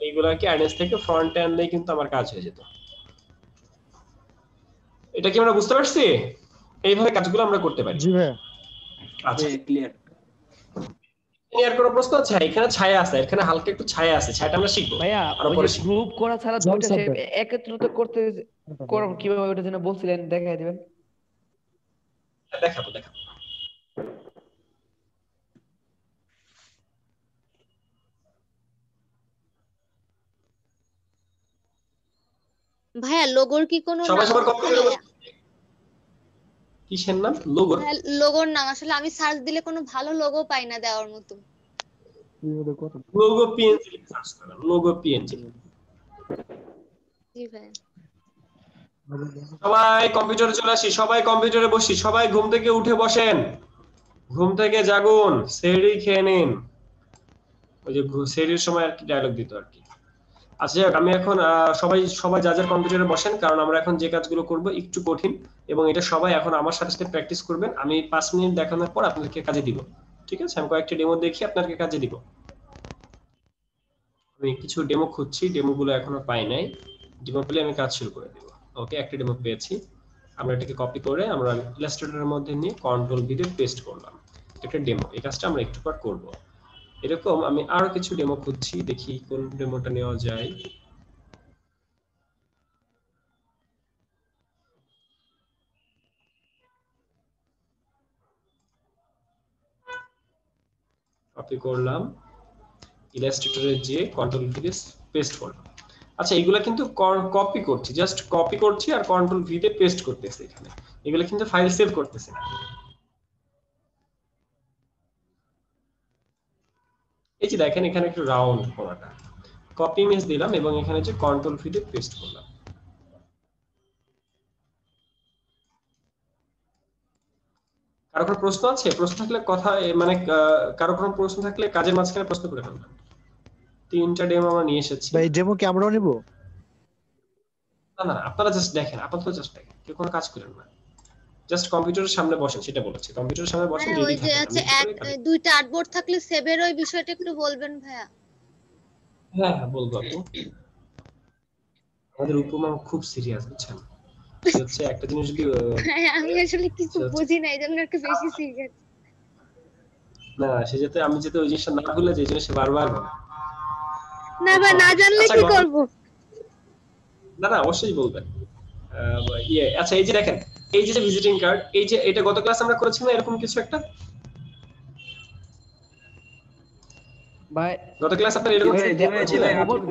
এইগুলাকে অ্যাড্রেস থেকে ফ্রন্টে আনলেই কিন্তু আমার কাজ হয়ে যেত। এটা কি আমরা বুঝতে পারছি? এইভাবে কাজগুলো আমরা করতে পারি। জি ভাই। আচ্ছা, ক্লিয়ার। ক্লিয়ার কোনো প্রশ্ন আছে? এখানে ছায়া আছে, এখানে হালকা একটু ছায়া আছে, ছায়াটা আমরা শিখবো। ভাইয়া ওই যে গ্রুপ করা ছাড়া দুইটা শেপ একত্রিত করতে কিভাবে, ওটা যেন বলছিলেন, দেখাই দিবেন। দেখাবো। ভাইয়া লোগোর কি কোনো সবাই নাম সবার আছে কম্পিউটারে ভাইয়া? কিসের নাম? লোগো? ভাইয়া, লোগোর নাম আসলে আমি সার্চ দিলে কোনো ভালো লোগো পাই না দেওয়ার মতো। লোগো পিএনজি সার্চ করেন, লোগো পিএনজি। জি ভাইয়া। সবাই কম্পিউটারে চলে আসি, সবাই কম্পিউটারে বসি, সবাই ঘুম থেকে উঠে বসেন, ঘুম থেকে জাগুন, সেহরি খেয়ে নিন। ওই যে সেহরির সময় আর কি ডায়লগ দিত আর কি। আচ্ছা যাক, আমি এখন সবাই যা যা কম্পিউটারে বসেন, কারণ আমরা এখন যে কাজগুলো করব একটু কঠিন, এবং এটা সবাই এখন আমার সাথে সাথে প্র্যাকটিস করবেন। আমি 5 মিনিট দেখানোর পর আপনাদেরকে কাজে দিব, ঠিক আছে? আমি কয়েকটা ডেমো দেখিয়ে আপনাদেরকে কাজে দিব। আমি কিছু ডেমো খুঁজছি, ডেমোগুলো এখনো পাই নাই, ডেমো পেলে আমি কাজ শুরু করে দেব। ওকে, একটা ডেমো পেয়েছি, আমরা এটাকে কপি করে আমরা ইলাস্ট্রেটরের মধ্যে নিয়ে কন্ট্রোল ভি দিয়ে পেস্ট করলাম। একটা ডেমো, এই কাজটা আমরা একটু পর করব। এরকম আমি আরো কিছু ডেমো খুঁজছি, দেখি কোন ডেমোটা নেওয়া যায়। কপি করলাম, ইলাস্ট্রেটরে যে কন্ট্রোল ভি দিয়ে পেস্ট করলাম। আচ্ছা, এগুলা কিন্তু কপি করছি, জাস্ট কপি করছি আর কন্ট্রোল ভি দিয়ে পেস্ট করতেছি এখানে, এগুলা কিন্তু ফাইল সেভ করতেছি না। এই যে দেখেন এখানে একটু রাউন্ড কোণাটা, কপি ইমেজ দিলাম এবং এখানে যে কন্ট্রোল ভি দিয়ে পেস্ট করলাম। কারো কোনো প্রশ্ন আছে? প্রশ্ন থাকলে কথা মানে কারো কোনো প্রশ্ন থাকলে কাজের মাঝখানে প্রশ্ন করে ফেলবেন। 3টা ডেমো আমরা নিয়ে এসেছি। ভাই ডেমো কি আমরাও নিব? না না, আপনারা জাস্ট দেখেন, আপাতত জাস্ট দেখেন, কেউ কোনো কাজ করেন না, জাস্ট কম্পিউটারের সামনে বসেন, সেটা বলেছি, কম্পিউটারের সামনে বসেন, হ্যাঁ, রেডি ওই যে থাকেন। আচ্ছা দুইটা আর্টবোর্ড থাকলে সেভের ওই বিষয়টা একটু বলবেন ভাইয়া। হ্যাঁ হ্যাঁ, বলবো আপু। আমাদের উপমা খুব সিরিয়াস, বুঝছেন? সে হচ্ছে একটা জিনিস যদি আমি আসলে কিছু বুঝি না, এজন্য একটু বেশি সিরিয়াস। না, সে যাতে আমি যাতে ওই জিনিসটা না ভুলে যাই, সে বারবার বলে। না ভাই, না জানলে কি করব? না না, অবশ্যই বলবেন। আচ্ছা, এই যে দেখেন, এই যে ভিজিটিং কার্ড, এই যে এটা গত ক্লাস আমরা করেছি না এরকম কিছু একটা? ভাই গত ক্লাস আপনারা এরকম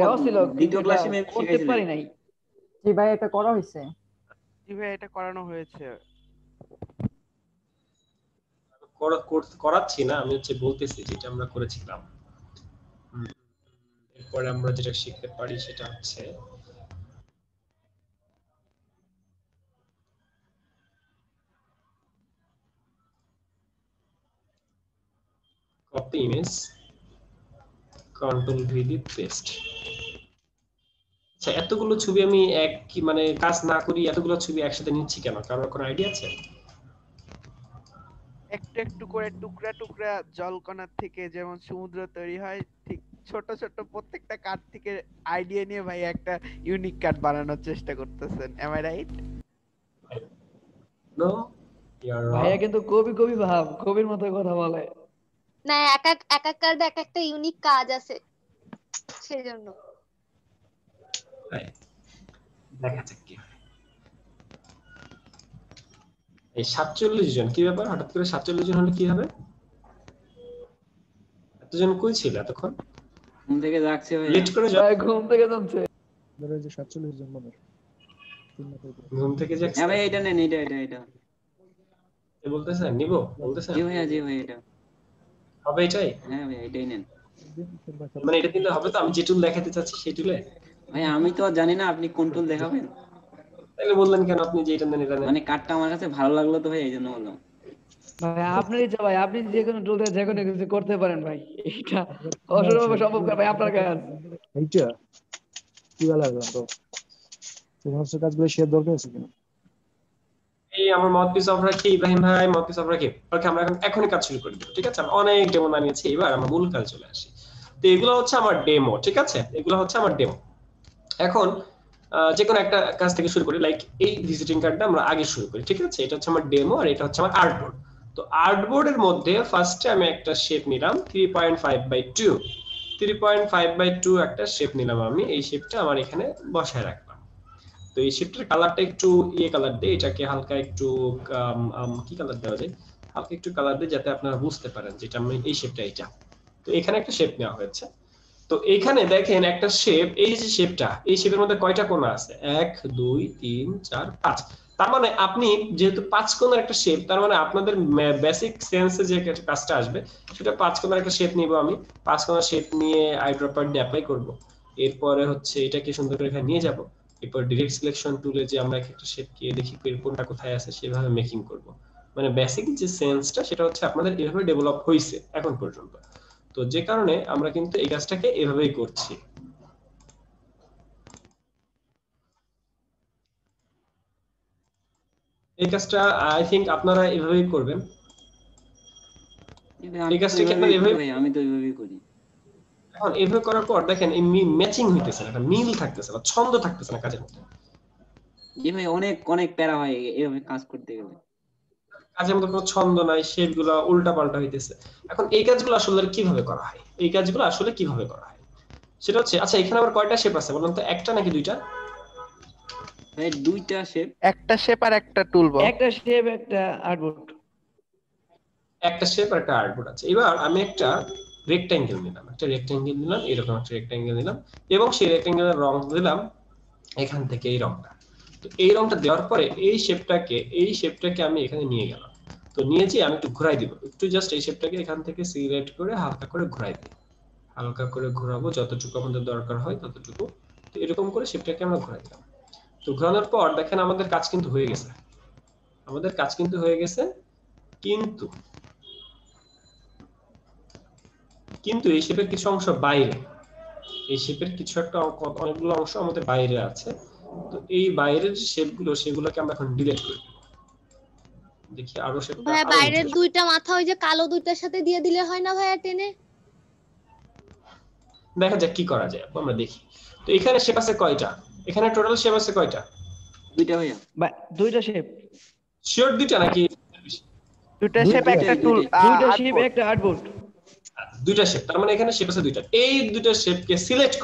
দেওয়া ছিল, দ্বিতীয় ক্লাসে আমি করতে পারি নাই। জি ভাই, এটা করা হয়েছে। জি ভাই, এটা করানো হয়েছে। করাচ্ছি না, আমি হচ্ছে বলতেছি যেটা আমরা করেছিলাম। এরপরে আমরা যেটা শিখতে পারি সেটা হচ্ছে কপি ইমেজ, কন্ট্রোল ভি দিয়ে পেস্ট। আচ্ছা, এতগুলো ছবি আমি মানে কাজ না করি এতগুলো ছবি একসাথে নিচ্ছি কেন? কারোর কোনো আইডিয়া আছে? একটু একটু করে টুকরা টুকরা জলকণার থেকে যেমন সমুদ্র তৈরি হয়, ঠিক ছোট ছোট প্রত্যেকটা কার্ড থেকে আইডিয়া নিয়ে ভাই একটা ইউনিক কার্ড বানানোর চেষ্টা করতেছেন। M I right? নো, ভাইয়া কিন্তু কবি ভাব, কবির মতো কথা বলে না। এক এক কার্ডে এক একটা ইউনিক কাজ আছে, সেজন্য। দেখা যাক কি হয়। এই 47 জন, কি ব্যাপার? হঠাৎ করে 47 জন হলে কি হবে? এতজন কই ছিল এতক্ষণ? ঘুম থেকে জাগছে ভাই, লেট করে যাও। ঘুম থেকে জানছে ধরে যে 47 জন মানুষ ঘুম থেকে যাচ্ছে। হ্যাঁ ভাই, এটা নেন, এটা এ বলতেছেন নিব, বলতেছেন? জি ভাই, এটা হবে এটাই? হ্যাঁ ভাই, এটাই নেন। মানে এটা দিলে হবে তো? আমি যে টুল দেখাতে চাচ্ছি সেই টুলে? ভাই আমি তো জানি না আপনি কোন টুল দেখাবেন, তাহলে বললেন কেন আপনি যে এটা নেন? এটা নেন মানে কার্ডটা আমার কাছে ভালো লাগলো তো ভাই, এইজন্য বললাম। ভাই আপনারই ইচ্ছা ভাই, আপনি যে কোনো টুল দিয়ে যে কোনো কিছু করতে পারেন ভাই, এটা অসম্ভব ভাই, আপনার কাজ। এইটা কি ভালো লাগলো তো? সমস্ত কাজগুলো শেয়ার দরকার আছে কিনা? এই আমার মাউথপিস অফ রাখি, ইব্রাহিম ভাই মাউথপিস অফ রাখি। ওকে, আমরা এখনই কাজ শুরু করে দেব, ঠিক আছে? আমরা অনেক ডেমো বানিয়েছি, এবার আমরা মূল কাজে চলে আসি। তো এগুলো হচ্ছে আমার ডেমো, ঠিক আছে? এগুলো হচ্ছে আমার ডেমো। এখন যে কোনো একটা কাজ থেকে শুরু করি, লাইক এই ভিজিটিং কার্ডটা আমরা আগে শুরু করি, ঠিক আছে? এটা হচ্ছে আমার ডেমো আর এটা হচ্ছে আমার আর্টবোর্ড। তো আর্টবোর্ডের মধ্যে ফার্স্টে আমি একটা শেপ নিলাম 3.5/2, 3.5/2 একটা শেপ নিলাম আমি। এই শেপটা আমার এখানে বসায় রাখলাম। তো এই শেপটার কালারটা একটু কালার দেই, এটাকে হালকা একটু কি কালার দেওয়া যায়, হালকা একটু কালার দেই যাতে আপনারা বুঝতে পারেন যেটা আমি এই শেপটা এটা। তো এখানে একটা শেপ নেওয়া হয়েছে। তো এখানে দেখেন একটা শেপ, এই যে শেপটা, এই শেপের মধ্যে কয়টা কোণা আছে? 1 2 3 4 5। তার মানে আপনি যেহেতু 5 কোণার একটা শেপ, তার মানে আপনাদের বেসিক সেন্সে যে কাজটা আসবে সেটা 5 কোণার একটা শেপ নিব আমি। 5 কোণার শেপ নিয়ে আইড্রপার দিয়ে অ্যাপ্লাই করব। এরপরে হচ্ছে এটাকে সুন্দর করে এখানে নিয়ে যাব, এরপর ডিরেক্ট সিলেকশন টুলে যে আমরা একটা শেপকে দেখি কোনটা কোথায় আছে সেভাবে মেকিং করব। মানে বেসিক যে সেন্সটা সেটা হচ্ছে আপনাদের এভাবে ডেভেলপ হয়েছে এখন পর্যন্ত। তো যে কারণে আমরা কিন্তু এই কাজটাকে এভাবেই করছি। এই কাজটা আই থিংক আপনারা এভাবেই করবেন। এই কাজটা কি আপনারা এভাবে? আমি তো এভাবেই করি। এখন এভাবে করার পর দেখেন এই ম্যাচিং হইতেছে না, একটা মিল থাকতেছে না, ছন্দ থাকতেছে না কাজের মধ্যে। জি ভাই অনেক অনেক প্যারা হয় এভাবে কাজ করতে গেলে। কাজের মধ্যে কোনো ছন্দ নাই, শেপগুলো উল্টা পাল্টা হইতেছে। এখন এই কাজগুলো আসলে কিভাবে করা হয়? এই কাজগুলো আসলে কিভাবে করা হয় সেটা হচ্ছে, আচ্ছা এখানে আবার কয়টা শেপ আছে বলুন তো? একটা নাকি দুইটা? ভাই দুইটা শেপ। একটা শেপ আর একটা টুল বক্স। একটা শেপ একটা আর্টবোর্ড। একটা শেপ আর একটা আর্টবোর্ড আছে। এবার আমি একটা রেক্ট্যাঙ্গেল নিলাম, এরকম একটা রেক্ট্যাঙ্গেল নিলাম এবং সেই রেক্ট্যাঙ্গেলের রং দিলাম এখান থেকে এই রংটা। তো এই রংটা দেওয়ার পরে এই শেপটাকে আমি এখানে নিয়ে গেলাম। তো নিয়েছি, আমি একটু ঘুরাই দিব, একটু জাস্ট এই শেপটাকে এখান থেকে সিলেক্ট করে হালকা করে ঘুরাই দিই, হালকা করে ঘোরাবো যতটুকু আমাদের দরকার হয় ততটুকু। তো এরকম করে শেপটাকে আমরা ঘুরাই দিলাম। তো ঘোরানোর পর দেখেন আমাদের কাজ কিন্তু হয়ে গেছে, কিন্তু এই শেপের কিছু অংশ বাইরে, এই শেপের কিছু একটা অনেকগুলো অংশ আমাদের বাইরে আছে। তো এই বাইরের যে শেপগুলো সেগুলোকে আমরা এখন ডিলিট করি। দেখি আরো শেপ। ভাই বাইরের দুইটা মাথা ওই যে কালো দুইটার সাথে দিয়ে দিলে হয় না ভাইয়া টেনে? দেখা যাক কি করা যায়, আমরা দেখি। তো এখানে শেপ আছে কয়টা? এখানে টোটাল শেপ আছে কয়টা? দুইটা ভাইয়া। দুইটা শেপ। শিওর দুইটা নাকি? দুইটা শেপ একটা টুল, দুইটা শেপ একটা আর্টবোর্ড। দুইটা শেপ, তার মানে এখানে শেপ আছে দুইটা। এই দুইটা শেপকে সিলেক্ট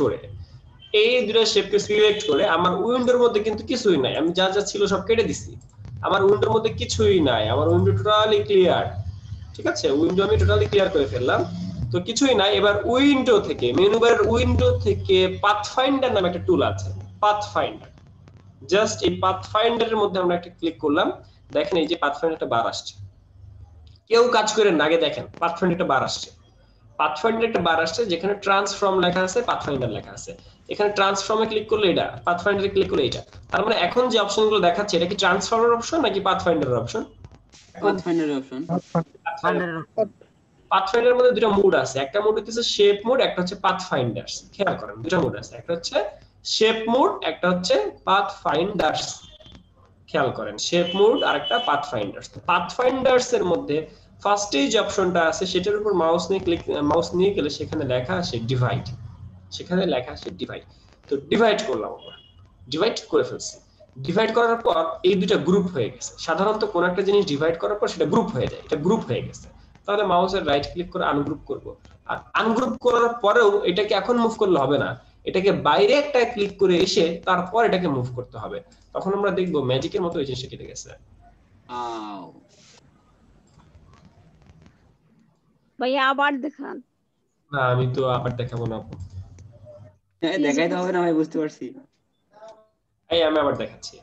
করে আমার উইন্ডোর মধ্যে কিন্তু কিছুই নাই, আমি যা যা ছিল সব কেটে দিছি। আমার উইন্ডোর মধ্যে কিছুই নাই, আমার উইন্ডো টোটালি ক্লিয়ার। ঠিক আছে, উইন্ডো আমি টোটালি ক্লিয়ার করে ফেললাম। তো কিছুই নাই। এবার উইন্ডো থেকে, মেনু বারের উইন্ডো থেকে পাথফাইন্ডার নামে একটা টুল আছে, পাথফাইন্ডার। জাস্ট এই পাথফাইন্ডারের মধ্যে আমরা একটা ক্লিক করলাম। দেখেন এই যে পাথফাইন্ডারটা বার আসছে। কেউ কাজ করেন না, আগে দেখেন পাথফাইন্ডারটা বার আসছে। পাথফাইন্ডার একটা বার আসছে যেখানে ট্রান্সফর্ম লেখা আছে, পাথফাইন্ডার লেখা আছে। এখানে ট্রান্সফর্মে ক্লিক করলে এটা, পাথফাইন্ডারে ক্লিক করলে এটা। তার মানে এখন যে অপশনগুলো দেখাচ্ছে এটা কি ট্রান্সফর্মের অপশন নাকি পাথফাইন্ডারের অপশন? পাথফাইন্ডারের অপশন। পাথফাইন্ডারের মধ্যে দুটো মোড আছে, একটা মোড হচ্ছে শেপ মোড, একটা হচ্ছে পাথফাইন্ডার্স। খেয়াল করেন দুটো মোড আছে, একটা হচ্ছে শেপ মোড, একটা হচ্ছে পাথফাইন্ডার্স। খেয়াল করেন শেপ মোড আর একটা পাথফাইন্ডার্স। পাথফাইন্ডার্স এর মধ্যে ফার্স্টে যে অপশনটা আছে সেটার উপর মাউস নিয়ে গেলে সেখানে লেখা আসে ডিভাইড, তো ডিভাইড করলাম, আমরা ডিভাইড করে ফেলছি। ডিভাইড করার পর এই দুটো গ্রুপ হয়ে গেছে। সাধারণত কোন একটা জিনিস ডিভাইড করার পর সেটা গ্রুপ হয়ে যায়, এটা গ্রুপ হয়ে গেছে। তাহলে মাউসের রাইট ক্লিক করে আনগ্রুপ করব। আর আনগ্রুপ করার পরেও এটাকে এখন মুভ করলে হবে না, এটাকে বাইরে একটা ক্লিক করে এসে তারপর এটাকে মুভ করতে হবে। তখন আমরা দেখবো ম্যাজিকের মতো এই জিনিসটা কেটে গেছে। ভাইয়া আবার দেখান। না আমি তো আবার দেখাবো না। দেখাই তো হবে না ভাই, বুঝতে পারছি। এই আমি আবার দেখাচ্ছি।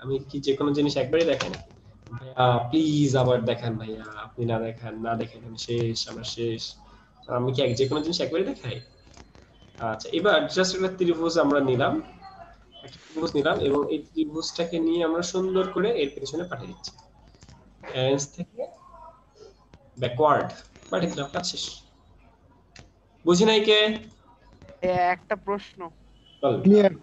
আমি কি যে কোনো জিনিস একবারই দেখাই না ভাইয়া? প্লিজ আবার দেখান ভাইয়া, আপনি না দেখান, না দেখেন আমি শেষ, আমার শেষ। আমি কি যে কোনো জিনিস একবারই দেখাই? আচ্ছা এবার জাস্ট একটা ত্রিভুজ আমরা নিলাম, একটা ত্রিভুজ নিলাম এবং এই ত্রিভুজটাকে নিয়ে আমরা সুন্দর করে এর পেছনে পাঠিয়ে দিচ্ছি। অ্যারেঞ্জ থেকে ব্যাকওয়ার্ড পাঠিয়ে দিলাম, কাজ শেষ। বুঝি নাই কে? একটা প্রশ্ন। ক্লিয়ার।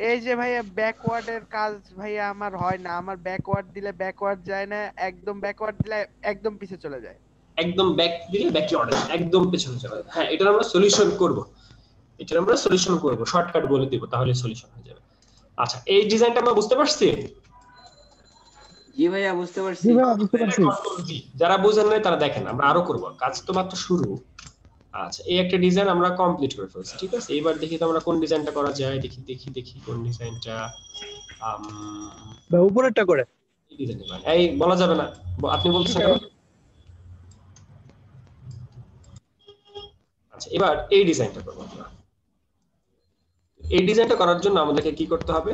এই যে ভাইয়া ব্যাকওয়ার্ডের কাজ ভাইয়া আমার হয় না, আমার ব্যাকওয়ার্ড দিলে ব্যাকওয়ার্ড যায় না, একদম ব্যাকওয়ার্ড দিলে একদম পিছে চলে যায়। একদম ব্যাক দিলে ব্যাকওয়ার্ড একদম পেছনে চলে যায়। হ্যাঁ এটার আমরা সলিউশন করব, শর্টকাট বলে দিব, তাহলে সলিউশন হয়ে যাবে। আচ্ছা এই ডিজাইনটা আমরা বুঝতে পারছি? জি ভাইয়া বুঝতে পারছি। যারা বুঝেন না তারা দেখেন, আমরা আরো করব, কাজ তো মাত্র শুরু। আচ্ছা এই একটা ডিজাইন আমরা কমপ্লিট করে ফেলছি, ঠিক আছে। এবার দেখি তো আমরা কোন ডিজাইনটা করা যায়, দেখি কোন ডিজাইনটা। উপরেরটা করে এই ডিজাইন এই বলা যাবে না, আপনি বলতেছেন। আচ্ছা এবার এই ডিজাইনটা করব আমরা। এই ডিজাইনটা করার জন্য আমাদেরকে কি করতে হবে?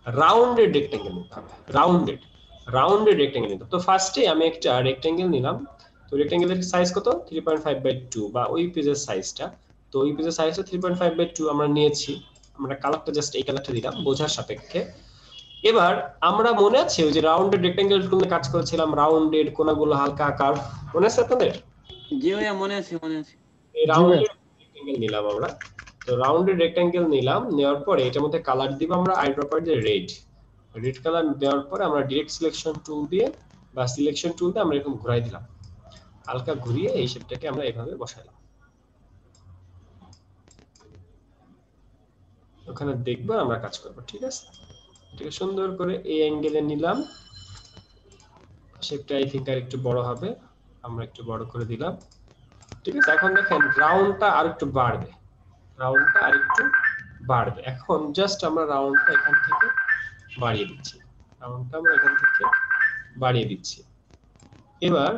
রাউন্ডেড রেক্ট্যাঙ্গেল নিতে হবে, রাউন্ডেড রেক্ট্যাঙ্গেল নিতে হবে। তো ফার্স্টে আমি একটা রেক্ট্যাঙ্গেল নিলাম। তো রেক্ট্যাঙ্গেলের সাইজ কত? 3.5/2 বা ওই পেজের সাইজটা। তো ওই পেজের সাইজটা 3.5/2 আমরা নিয়েছি। আমরা কালারটা জাস্ট এই কালারটা দিলাম বোঝার সাপেক্ষে। এবার আমরা মনে আছে ওই যে রাউন্ডেড রেক্ট্যাঙ্গেল টুল নিয়ে কাজ করেছিলাম, রাউন্ডেড কোণাগুলো হালকা কার্ভ, মনে আছে আপনাদের? জি ভাইয়া মনে আছে মনে আছে। এই রাউন্ডেড রেক্ট্যাঙ্গেল নিলাম আমরা, তো রাউন্ডেড রেক্ট্যাঙ্গেল নিলাম, নেওয়ার পরে এটার মধ্যে কালার দিব আমরা আইড্রপার দিয়ে রেড কালার দেওয়ার পরে আমরা ডিরেক্ট সিলেকশন টুল দিয়ে বা সিলেকশন টুল দিয়ে আমরা এরকম ঘুরাই দিলাম, হালকা ঘুরিয়ে এই শেপটাকে আমরা এইভাবে বসাইলাম। ওখানে দেখবো আমরা কাজ করবো, ঠিক আছে? এটাকে সুন্দর করে এই অ্যাঙ্গেলে নিলাম, শেপটা আই থিংক আর একটু বড় হবে, আমরা একটু বড় করে দিলাম, ঠিক আছে? এখন দেখেন রাউন্ডটা আর একটু বাড়বে, রাউন্ডটা আর একটু বাড়বে। এখন জাস্ট আমরা রাউন্ডটা এখান থেকে বাড়িয়ে দিচ্ছি, রাউন্ডটা আমরা এখান থেকে বাড়িয়ে দিচ্ছি। এবার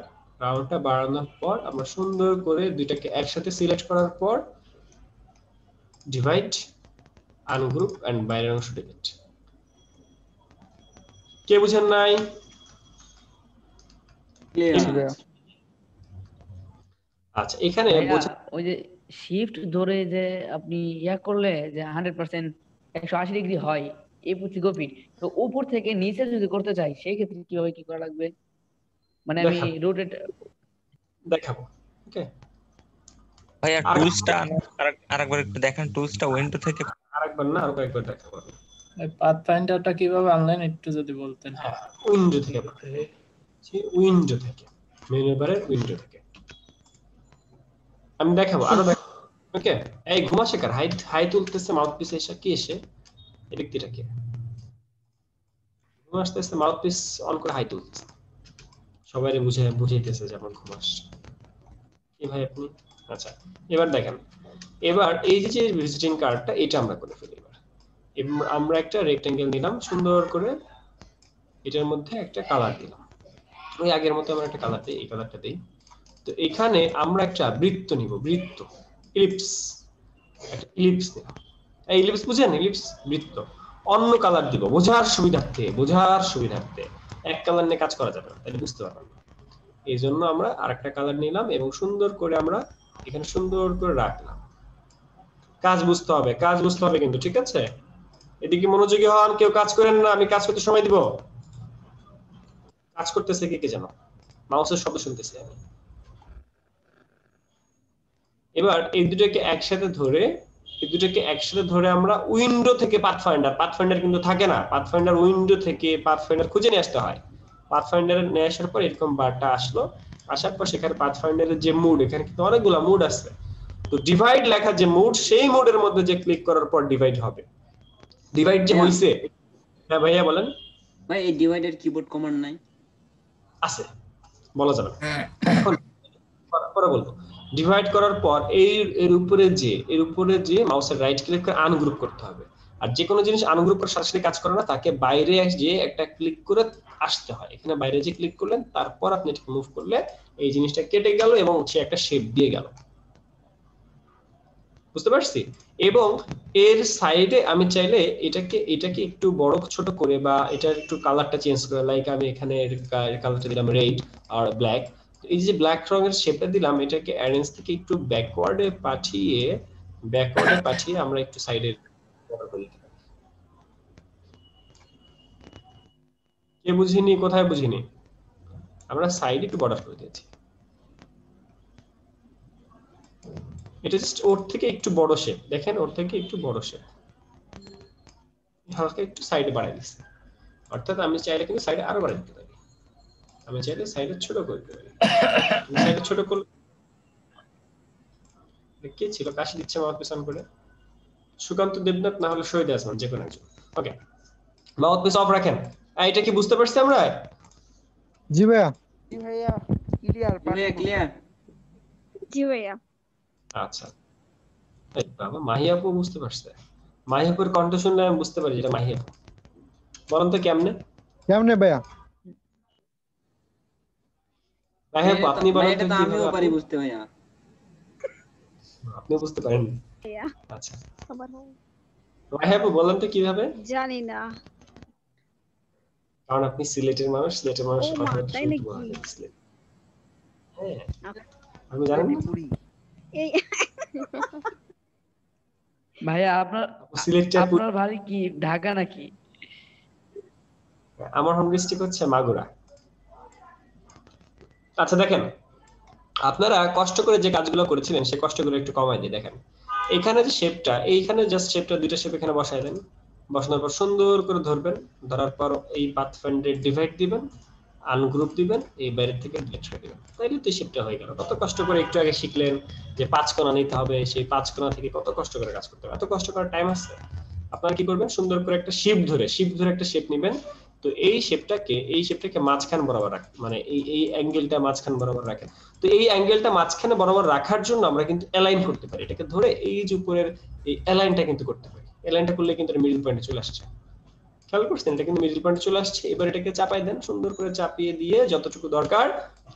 রাউন্ডটা বাড়ানোর পর আমরা সুন্দর করে দুইটাকে একসাথে সিলেক্ট করার পর ডিভাইড, আনগ্রুপ এন্ড বাইরের অংশ ডিলিট। কে বুঝেন নাই? আচ্ছা এখানে ওই যে শিফট ধরে যে আপনি ইয়া করলে যে 100% 180 ডিগ্রি হয় এই প্রতি ফিট, তো উপর থেকে নিচে যদি করতে চাই সেই ক্ষেত্রে কিভাবে কি করা লাগবে? মানে আমি রোটেট দেখাবো। ওকে ভাইয়া টুলসটা আরেকবার একটু দেখেন, টুলসটা উইন্ডো থেকে আরেকবার না আরো কয়েকবার দেখাবো। পাথফাইন্ডারটা কিভাবে অনলাইন একটু যদি বলতেন। উইন্ডো থেকে, উইন্ডো থেকে, মেনু বারের উইন্ডো থেকে আমি দেখাবো আরো দেখাবো। ওকে এই ঘুমাচ্ছে কার? হাই তুলতেছে মাউথপিস এসে কি এসে এই ব্যক্তিটা কে ঘুম আসতেছে, মাউথপিস অন করে হাই তুলতেছে, সবাইরে বুঝাইতেছে যে আমার ঘুম আসছে। কি ভাই আপনি? আচ্ছা এবার দেখেন, এবার এই যে ভিজিটিং কার্ডটা এটা আমরা করে ফেলি। এবার আমরা একটা রেক্ট্যাঙ্গেল নিলাম, সুন্দর করে এটার মধ্যে একটা কালার দিলাম, ওই আগের মতো আমরা একটা কালার দিই, এই কালারটা দিই। তো এখানে আমরা একটা বৃত্ত নিব, বৃত্ত, ইলিপস, একটা ইলিপস নিলাম। এই ইলিপস বুঝেন? ইলিপস বৃত্ত, অন্য কালার দিব বোঝার সুবিধার্থে। এক কালার নিয়ে কাজ করা যাবে না, তাহলে বুঝতে পারবেন না। এই জন্য আমরা আরেকটা কালার নিলাম এবং সুন্দর করে আমরা এখানে সুন্দর করে রাখলাম। কাজ বুঝতে হবে কিন্তু, ঠিক আছে? এদিকে মনোযোগী হন, কেউ কাজ করেন না, আমি কাজ করতে সময় দিব। কাজ করতেছে কে জানো? মাউসের শব্দ শুনতেছি আমি। এবার এই দুটোকে একসাথে ধরে আমরা উইন্ডো থেকে পাথফাইন্ডার কিন্তু থাকে না, পাথফাইন্ডার উইন্ডো থেকে পাথফাইন্ডার খুঁজে নিয়ে আসতে হয়। পাথফাইন্ডারে নিয়ে আসার পর এরকম বারটা আসলো, আসার পর সেখানে পাথফাইন্ডারের যে মুড, এখানে কিন্তু অনেকগুলো মুড আছে, তো ডিভাইড লেখা যে মুড, সেই মুডের মধ্যে যে ক্লিক করার পর ডিভাইড হবে। ডিভাইড যে হইছে, হ্যাঁ ভাইয়া বলেন। ভাই এই ডিভাইডের কিবোর্ড কমান্ড নাই? আছে, বলা যাবে না, এখন পরে বলবো। ডিভাইড করার পর এর উপরে যে মাউসের রাইট ক্লিক করে আনগ্রুপ করতে হবে। আর যে কোনো জিনিস আনগ্রুপ করে সরাসরি কাজ করে না, তাকে বাইরে যে একটা ক্লিক করে আসতে হয়। এখানে বাইরে যে ক্লিক করলেন, তারপর আপনি এটাকে মুভ করলে এই জিনিসটা কেটে গেল এবং সে একটা শেপ দিয়ে গেল। বুঝতে পারছি? এবং এর সাইডে আমি চাইলে এটাকে একটু বড় ছোট করে বা এটার একটু কালারটা চেঞ্জ করে, লাইক আমি এখানে কালারটা দিলাম রেড আর ব্ল্যাক। এই যে ব্ল্যাক রঙের শেপটা দিলাম, এটাকে অ্যারেঞ্জ থেকে একটু ব্যাকওয়ার্ডে পাঠিয়ে আমরা একটু সাইডে বর্ডার করে দিতে পারি। কে বুঝিনি? কোথায় বুঝিনি? আমরা সাইডে একটু বর্ডার করে দিয়েছি। এটা জাস্ট ওর থেকে একটু বড় শেপ, দেখেন ওর থেকে একটু বড় শেপ, হালকা একটু সাইডে বাড়াই দিচ্ছি। অর্থাৎ আমি চাইলে কিন্তু সাইডে আরো বাড়াই দিতে পারি, আমি চাইলে সাইডে ছোট করে দিতে পারি। সাইডে ছোট করলে কে ছিল কাশি দিচ্ছে মাউথ পিছন করে? সুকান্ত দেবনাথ না হলে শহীদ আসমান, যে কোনো একজন। ওকে, মাউথ পিস অফ রাখেন। এটা কি বুঝতে পারছি আমরা? জি ভাইয়া। জি ভাইয়া, ক্লিয়ার। জি ভাইয়া। আচ্ছা বাবা, মাহিয়াপু বুঝতে পারছে? মাহিয়াপুর কণ্ঠ শুনলে আমি বুঝতে পারি এটা মাহিয়াপু। বলেন তো কেমনে ভাইয়া? মাহিয়াপু আপনি বলেন তো। আমিও পারি বুঝতে ভাইয়া। আপনি বুঝতে পারেন? আচ্ছা মাহিয়াপু বলেন তো কিভাবে? জানি না, কারণ আপনি সিলেটের মানুষ, সিলেটের মানুষের কথা শুনতে ভালো লাগে। হ্যাঁ আমি জানি না। ভাইয়া আপনার সিলেক্টটা আপনার বাড়ি কি ঢাকা নাকি? আমার হোম ডিস্ট্রিক্ট হচ্ছে মাগুরা। আচ্ছা দেখেন, আপনারা কষ্ট করে যে কাজগুলো করেছিলেন সেই কষ্টগুলো একটু কমাই দিয়ে দেখেন, এখানে যে শেপটা, এইখানে জাস্ট শেপটা, দুইটা শেপ এখানে বসাই দেন, বসানোর পর সুন্দর করে ধরবেন, ধরার পর এই পাথফাইন্ডারে ডিভাইড দিবেন, আনগ্রুপ দিবেন, এই বাইরে থেকে ডিলিট করে দিবেন, তাইলে তো শেপটা হয়ে গেল। কত কষ্ট করে একটু আগে শিখলেন যে 5 কোণা নিতে হবে, সেই 5 কোণা থেকে কত কষ্ট করে কাজ করতে হবে, এত কষ্ট করার টাইম আছে? আপনারা কি করবেন, সুন্দর করে একটা শিপ ধরে একটা শেপ নেবেন। তো এই শেপটাকে মাঝখান বরাবর রাখেন, মানে এই অ্যাঙ্গেলটা মাঝখান বরাবর রাখেন। তো এই অ্যাঙ্গেলটা মাঝখানে বরাবর রাখার জন্য আমরা কিন্তু অ্যালাইন করতে পারি, এটাকে ধরে এই যে উপরের এই অ্যালাইনটা কিন্তু করতে পারি। অ্যালাইনটা করলে কিন্তু মিডল পয়েন্টে চলে আসছে, খেয়াল করছেন? এটা কিন্তু মিডল পয়েন্টে চলে আসছে। এবার এটাকে চাপাই দেন, সুন্দর করে চাপিয়ে দিয়ে যতটুকু দরকার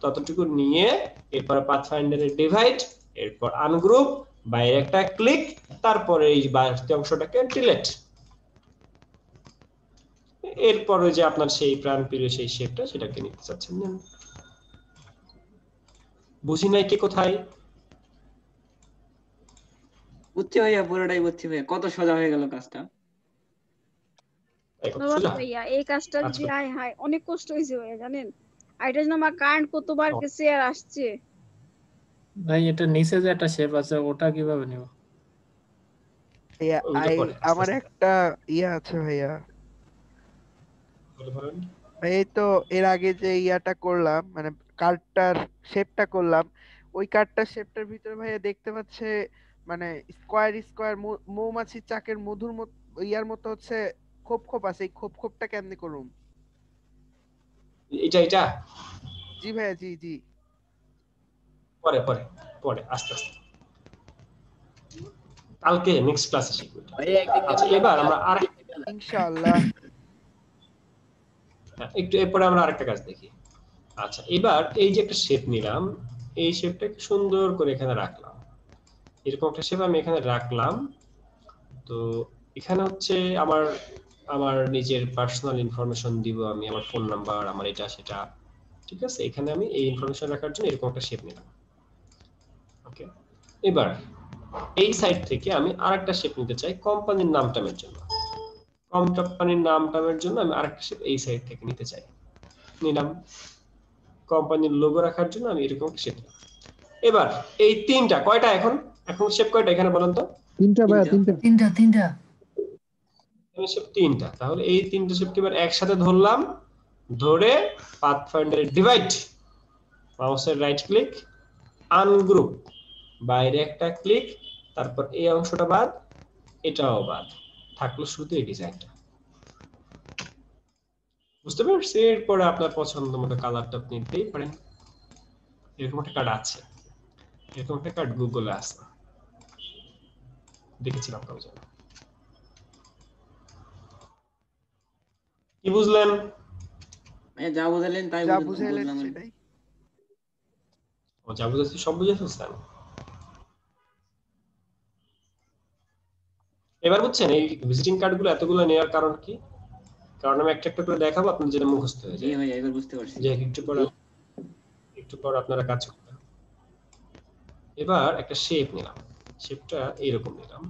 ততটুকু নিয়ে এরপর পাথফাইন্ডারে ডিভাইড, এরপর আনগ্রুপ, বাইরে একটা ক্লিক, তারপরে এই বাড়তি অংশটাকে ডিলিট। এরপরে যে আপনার সেই প্রাণপ্রিয় সেই শেপটা সেটাকে নিতে চাচ্ছেন, নেন। বুঝি নাই কি কোথায়? বুঝছি ভাইয়া, পুরোটাই বুঝছি ভাইয়া। কত সোজা হয়ে গেল কাজটা। ভাইয়া এই কাজটা যদি হায় অনেক কষ্ট হয়েছে ভাইয়া, জানেন? আর এটা জন্য আমার কারেন্ট কতবার গেছে আর আসছে। ভাই এটা নিচে যে একটা শেপ আছে ওটা কিভাবে নিব? আমার একটা আছে ভাইয়া, এই তো এর আগে যে ইয়াটা করলাম, মানে কার্ডটার শেপটা করলাম, ওই কার্ডটার শেপটার ভিতরে ভাইয়া দেখতে পাচ্ছে মানে স্কয়ার মৌমাছির চাকের মধুর মতো ইয়ার মতো হচ্ছে খোপ খোপ আছে। এই খোপ খোপটা কেমনে করুম? এটা জি ভাইয়া, জি পরে আস্তে আস্তে কালকে নেক্সট ক্লাসে শিখব। আচ্ছা এবার আমরা ইনশাআল্লাহ একটু এরপরে আমরা আরেকটা কাজ দেখি। আচ্ছা এবার এই যে একটা শেপ নিলাম, এই শেপটাকে সুন্দর করে এখানে রাখলাম, এরকম একটা শেপ আমি এখানে রাখলাম। তো এখানে হচ্ছে আমার নিজের পার্সোনাল ইনফরমেশন দিব আমি, আমার ফোন নাম্বার, আমার এটা সেটা, ঠিক আছে? এখানে আমি এই ইনফরমেশন রাখার জন্য এরকম একটা শেপ নিলাম। ওকে, এবার এই সাইড থেকে আমি আরেকটা শেপ নিতে চাই কোম্পানির নাম টামের জন্য। কোম্পানির নাম টামের জন্য আমি আরেকটা শেপ এই সাইড থেকে নিতে চাই, নিলাম। কোম্পানির লোগো রাখার জন্য আমি এরকম একটা শেপ নিলাম। এবার এই তিনটা কয়টা, এখন শেপ কয়টা এখানে বলেন তো? তিনটা ভাইয়া, তিনটা শেপ তিনটা। তাহলে এই তিনটা শেপকে এবার একসাথে ধরলাম, ধরে পাথফাইন্ডারে ডিভাইড, মাউসের রাইট ক্লিক, আনগ্রুপ, বাইরে একটা ক্লিক, তারপর এই অংশটা বাদ, এটাও বাদ, থাকলো শুধু এই ডিজাইনটা। বুঝতে পারছি? এরপরে আপনার পছন্দ মতো কালারটা আপনি নিতেই পারেন। এরকম একটা কার্ড আছে, এরকম একটা কার্ড গুগলে আছে, দেখেছিলাম কাগজে। কি বুঝলেন? যা বুঝালেন তাই বুঝলাম। ও যা বুঝাচ্ছি সব বুঝে ফেলছেন? এবার বুঝছেন এই ভিজিটিং কার্ডগুলো এতগুলো নেওয়ার কারণ কি? কারণ আমি একটা একটা করে দেখাবো, আপনাদের যেটা মুখস্থ হয়ে যায়। ভাই এবার বুঝতে পারছি যে একটু পর আপনারা কাজ করবেন। এবার একটা শেপ নিলাম, শেপটা এইরকম নিলাম,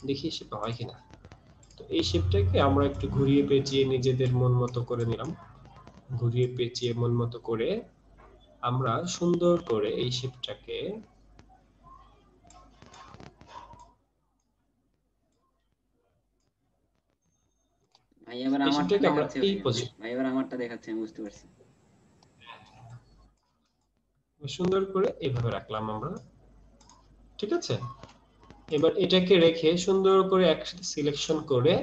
দেখি শেপটা হয় কিনা। তো এই শেপটাকে আমরা একটু ঘুরিয়ে পেঁচিয়ে নিজেদের মন মতো করে নিলাম, ঘুরিয়ে পেঁচিয়ে মন মতো করে আমরা সুন্দর করে এই শেপটাকে ভাই এবার আমারটা দেখাচ্ছে, ভাই এবার আমারটা দেখাচ্ছে, আমি বুঝতে পারছি। সুন্দর করে এইভাবে রাখলাম আমরা, ঠিক আছে? এবার এটাকে রেখে সুন্দর করে একসাথে সিলেকশন করে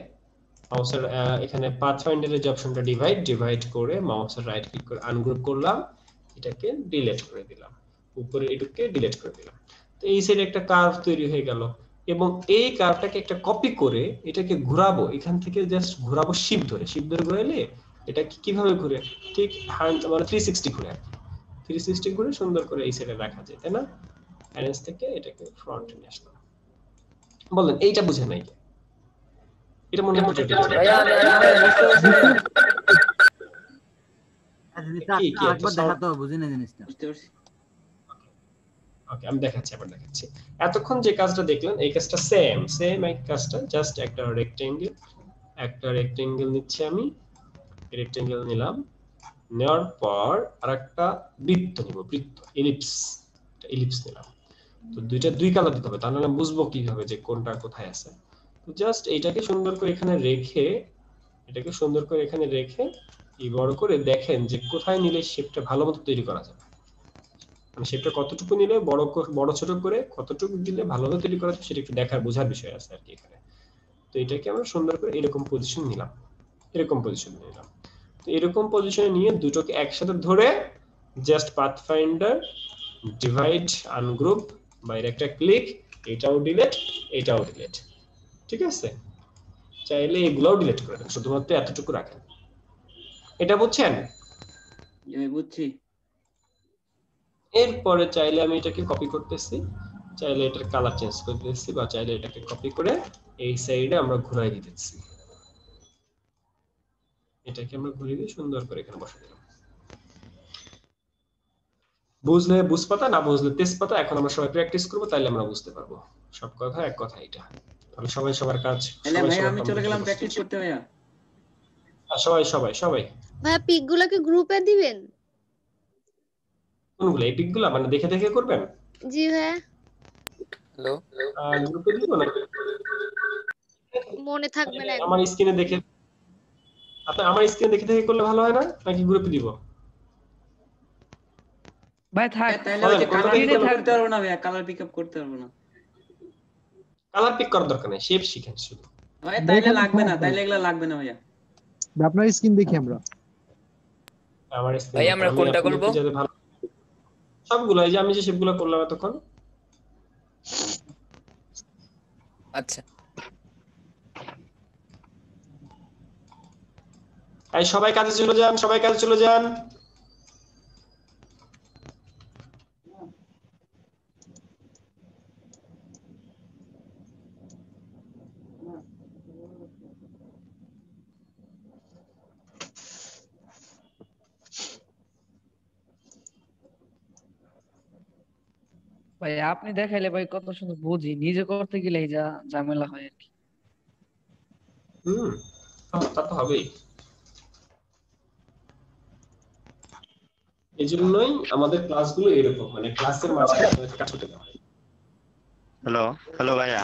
মাউসের এখানে পাথফাইন্ডারের যে অপশনটা ডিভাইড করে মাউসের রাইট ক্লিক করে আনগ্রুপ করলাম, এটাকে ডিলিট করে দিলাম, উপরে এটাকে ডিলিট করে দিলাম। তো এই সাইডে একটা কার্ভ তৈরি হয়ে গেল, এবং এই কার্ভটাকে একটা কপি করে এটাকে ঘোরাবো, এখান থেকে জাস্ট ঘোরাবো শিপ ধরে ঘোরাইলে এটা কিভাবে ঘুরে, ঠিক মানে 360 ঘুরে, 360 ঘুরে সুন্দর করে এই সাইডে রাখা যায়, তাই না? অ্যারেঞ্জ থেকে এটাকে ফ্রন্টে নিয়ে আসলাম। বলেন এইটা বুঝে নাই? এটা মনে হয় জটিল। একবার দেখাতে হবে, বুঝি না জিনিসটা। বুঝতে পারছি। ওকে আমি দেখাচ্ছি, আবার দেখাচ্ছি। এতক্ষণ যে কাজটা দেখলেন এই কাজটা সেম এক কাজটা, জাস্ট একটা রেক্টেঙ্গেল নিচ্ছি আমি, রেক্টেঙ্গেল নিলাম, নেওয়ার পর আরেকটা বৃত্ত নিব, বৃত্ত ইলিপস নিলাম। তো দুই কালার দিতে হবে, তাহলে আমরা বুঝবো কিভাবে যে কোনটা কোথায় আছে। তো জাস্ট এইটাকে সুন্দর করে এখানে রেখে, এই বড় করে দেখেন যে কোথায় নিলে শেপটা ভালো মতো তৈরি করা যাবে, মানে শেপটা কতটুকু নিলে বড় ছোট করে কতটুকু দিলে ভালোভাবে তৈরি করা যাবে সেটা একটু দেখার বোঝার বিষয় আছে আর কি এখানে। তো এটাকে আমরা সুন্দর করে এরকম পজিশন নিলাম, তো এরকম পজিশনে নিয়ে দুটোকে একসাথে ধরে just path finder divide ungroup, বাইরে একটা ক্লিক, এটাও ডিলিট, ঠিক আছে? চাইলে এগুলোও ডিলিট করে দেন, শুধুমাত্র এতটুকু রাখেন। এটা বুঝছেন? বুঝছি। এরপরে চাইলে আমি এটাকে কপি করতেছি, চাইলে এটার কালার চেঞ্জ করে দিতেছি, বা চাইলে এটাকে কপি করে এই সাইডে আমরা ঘুরাই দিতেছি। এটাকে আমরা ঘুরিয়ে দিয়ে সুন্দর করে এখানে বসে দিলাম। বুঝলে বুঝপাতা, না বুঝলে তেজপাতা। এখন আমরা সবাই প্র্যাকটিস করবো, তাইলে আমরা বুঝতে পারবো। সব কথা এক কথা এটা। তাহলে সবাই সবার কাজ, আমি চলে গেলাম প্র্যাকটিস করতে ভাইয়া। সবাই ভাইয়া পিকগুলোকে গ্রুপে দিবেন? কোনগুলো? এই পিকগুলো মানে দেখে দেখে করবেন? জি ভাইয়া। হ্যালো, গ্রুপে দিব না? মনে থাকবে না আমার স্ক্রিনে দেখে, আমার স্ক্রিনে দেখে দেখে করলে ভালো হয় না, নাকি গ্রুপে দিব? ভাই থাক, তাহলে ওই যে কালার পিক করতে পারবো না ভাইয়া, কালার পিক আপ করতে পারবো না। কালার পিক করার দরকার নেই, শেপ শিখেন শুধু। ভাই তাইলে লাগবে না, তাইলে এগুলা লাগবে না ভাইয়া। আপনার স্ক্রিন দেখি আমরা। আমার স্ক্রিন ভাই আমরা কোনটা করব? সবগুলো, এই যে আমি যে শেপগুলো করলাম এতক্ষণ। আচ্ছা, এই সবাই কাজে চলে যান। ভাই আপনি দেখাইলে ভাই কত সুন্দর বুঝি, নিজে করতে গেলে যা ঝামেলা হয় আর কি। তা তো হবেই। এই জন্যই আমাদের ক্লাসগুলো এরকম, মানে ক্লাসের মাঝখানে কাজ করতে হয়। হ্যালো ভাইয়া,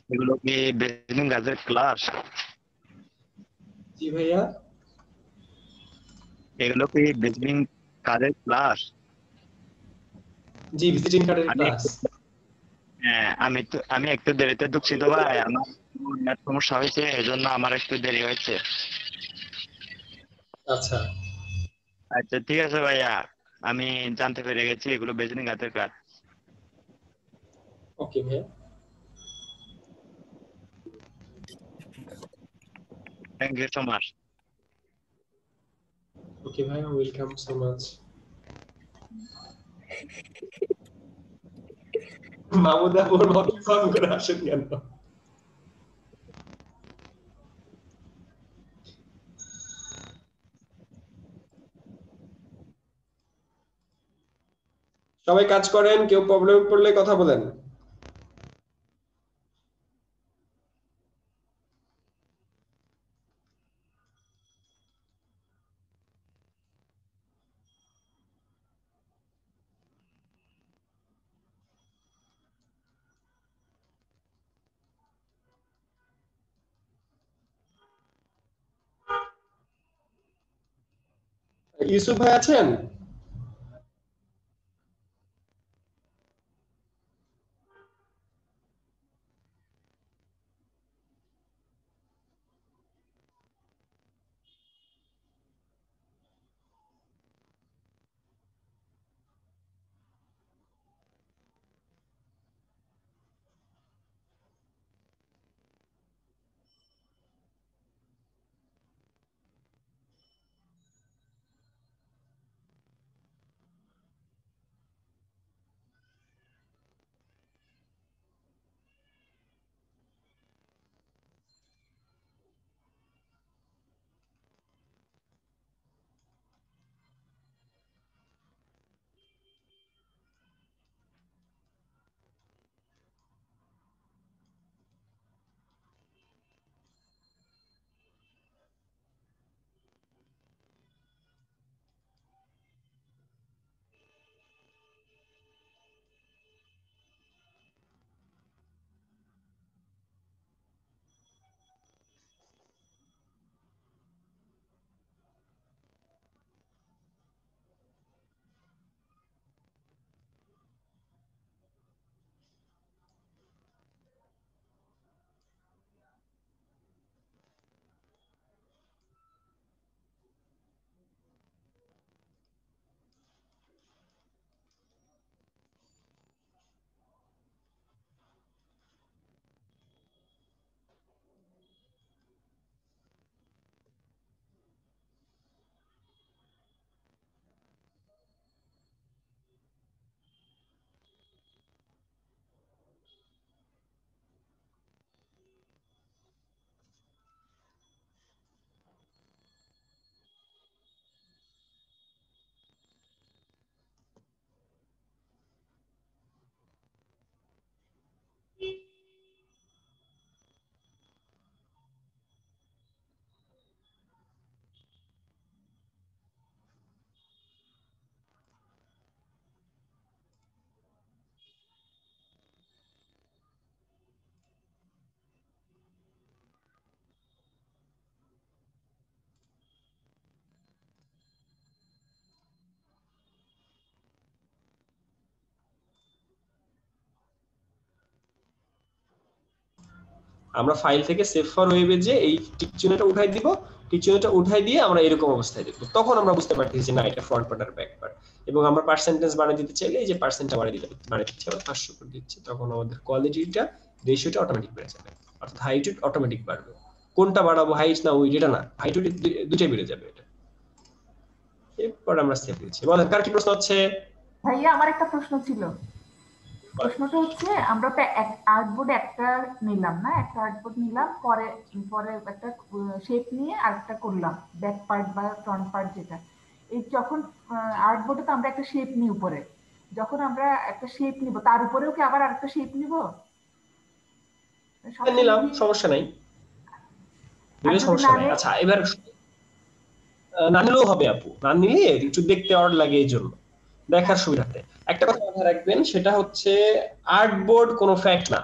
এগুলো কি বেসিক গাজের ক্লাস? জি ভাইয়া। এগুলো কি ভিজিটিং কার্ডের ক্লাস? জি, ভিজিটিং কার্ডের ক্লাস। হ্যাঁ, আমি একটু দেরিতে ঢুকছি তো ভাই, আমার নেট সমস্যা হয়েছে, এজন্য আমার একটু দেরি হয়েছে। আচ্ছা ঠিক আছে ভাইয়া, আমি জানতে পেরে গেছি এগুলো ভিজিটিং কার্ডের ক্লাস। ওকে ভাইয়া, থ্যাংক ইউ সো মাচ। ওকে ভাইয়া, ওয়েলকাম সো মাচ। মামুদা ওর মতো ফোন করে আসেন কেন? সবাই কাজ করেন, কেউ প্রবলেম পড়লে কথা বলেন। ইউসুফ ভাই আছেন? আমরা ফাইল থেকে সেভ ফর ওয়েবে যে এই টিক চিহ্নটা উঠাই দিব, টিক চিহ্নটা উঠাই দিয়ে আমরা এরকম অবস্থায় দেখব, তখন আমরা বুঝতে পারতেছি যে না এটা ফ্রন্ট পার্ট আর ব্যাক পার্ট। এবং আমরা পার্সেন্টেজ বানিয়ে দিতে চাইলে এই যে পার্সেন্টটা বানিয়ে দিচ্ছি আমরা 500 করে দিচ্ছি, তখন আমাদের কোয়ালিটিটা রেশিওটা অটোমেটিক বেড়ে যাবে, অর্থাৎ হাইট অটোমেটিক বাড়বে। কোনটা বাড়াবো, হাইট না উইড, এটা না, হাইট উইড দুটোই বেড়ে যাবে। এটা এরপর আমরা সেভ দিচ্ছি। বলেন কার কি প্রশ্ন হচ্ছে? ভাইয়া আমার একটা প্রশ্ন ছিল। প্রশ্নটা হচ্ছে আমরা তো আর্টবোর্ড একটা নিলাম না, একটা আর্টবোর্ড নিলাম, পরে একটা শেপ নিয়ে আরেকটা করলাম ব্যাক পার্ট বা ফ্রন্ট পার্ট যেটা। এই যখন আর্টবোর্ডে তো আমরা একটা শেপ নিই উপরে, যখন আমরা একটা শেপ নিব তার উপরেও কি আবার আরেকটা শেপ নিব? নিলাম, সমস্যা নাই, নিলে সমস্যা নাই। আচ্ছা এবার না নিলেও হবে আপু, না নিলে একটু দেখতে অড লাগে, এই জন্য দেখার সুবিধাতে একটা কথা মাথায় রাখবেন, সেটা হচ্ছে আর্টবোর্ড কোনো ফ্যাক্ট না।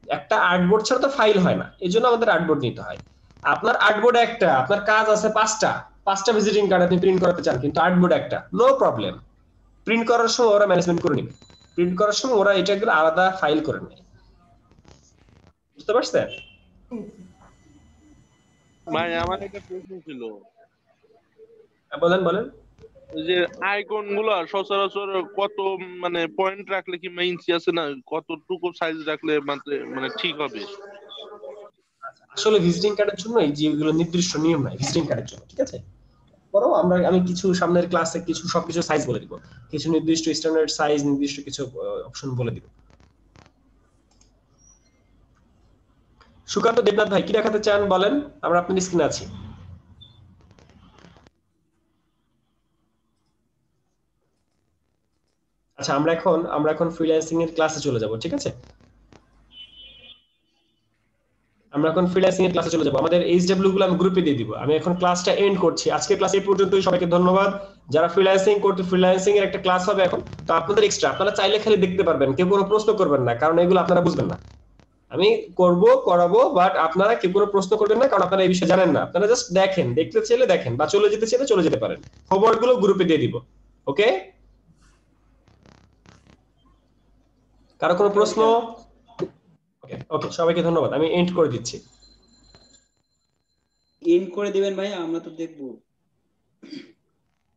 একটা আর্টবোর্ড ছাড়া তো ফাইল হয় না, এই জন্য আমাদের আর্টবোর্ড নিতে হয়। আপনার আর্টবোর্ড একটা, আপনার কাজ আছে পাঁচটা ভিজিটিং কার্ড আপনি প্রিন্ট করতে চান, কিন্তু আর্টবোর্ড একটা, নো প্রবলেম। প্রিন্ট করার সময় ওরা ম্যানেজমেন্ট করে নেবে, প্রিন্ট করার সময় ওরা এটাগুলো আলাদা ফাইল করে নেয়। বুঝতে পারছেন? ভাই আমার একটা প্রশ্ন ছিল। বলেন। যে আইকন গুলো সচরাচর কত মানে পয়েন্ট রাখলে কি মেইনসি আছে না, কতটুকু সাইজ রাখলে মানে ঠিক হবে? আসলে ভিজিটিং কার্ডের জন্য এই যেগুলো নির্দিষ্ট নিয়ম নাই ভিজিটিং কার্ডের জন্য, ঠিক আছে? বরং আমি কিছু সামনের ক্লাসে সবকিছু সাইজ বলে দিব, কিছু নির্দিষ্ট স্ট্যান্ডার্ড সাইজ, নির্দিষ্ট কিছু অপশন বলে দিব। সুকান্ত দেবনাথ ভাই কি দেখাতে চান বলেন, আমরা আপনার স্ক্রিনে আছি। আচ্ছা আমরা এখন ফ্রিল্যান্সিং এর ক্লাসে চলে যাব, ঠিক আছে? আমরা এখন ফ্রিল্যান্সিং এর ক্লাসে চলে যাব। আমাদের এইচডব্লিউ গুলো আমি গ্রুপে দিয়ে দিব। আমি এখন ক্লাসটা এন্ড করছি। আজকের ক্লাস এই পর্যন্তই। সবাইকে ধন্যবাদ। যারা ফ্রিল্যান্সিং করতে, ফ্রিল্যান্সিং এর একটা ক্লাস হবে এখন, তো আপনাদের এক্সট্রা, আপনারা চাইলে খালি দেখতে পারবেন, কেউ কোনো প্রশ্ন করবেন না, কারণ এগুলো আপনারা বুঝবেন না। আমি করাবো, বাট আপনারা কেউ কোনো প্রশ্ন করবেন না, কারণ আপনারা এই বিষয়ে জানেন না। আপনারা জাস্ট দেখেন, দেখতে চাইলে দেখেন, বা চলে যেতে চাইলে চলে যেতে পারেন। হোমওয়ার্কগুলো গ্রুপে দিয়ে দিব। ওকে? কারো কোনো প্রশ্ন? ওকে, সবাইকে ধন্যবাদ। আমি এন্ড করে দিচ্ছি। এন্ড করে দিবেন ভাই, আমরা তো দেখবো।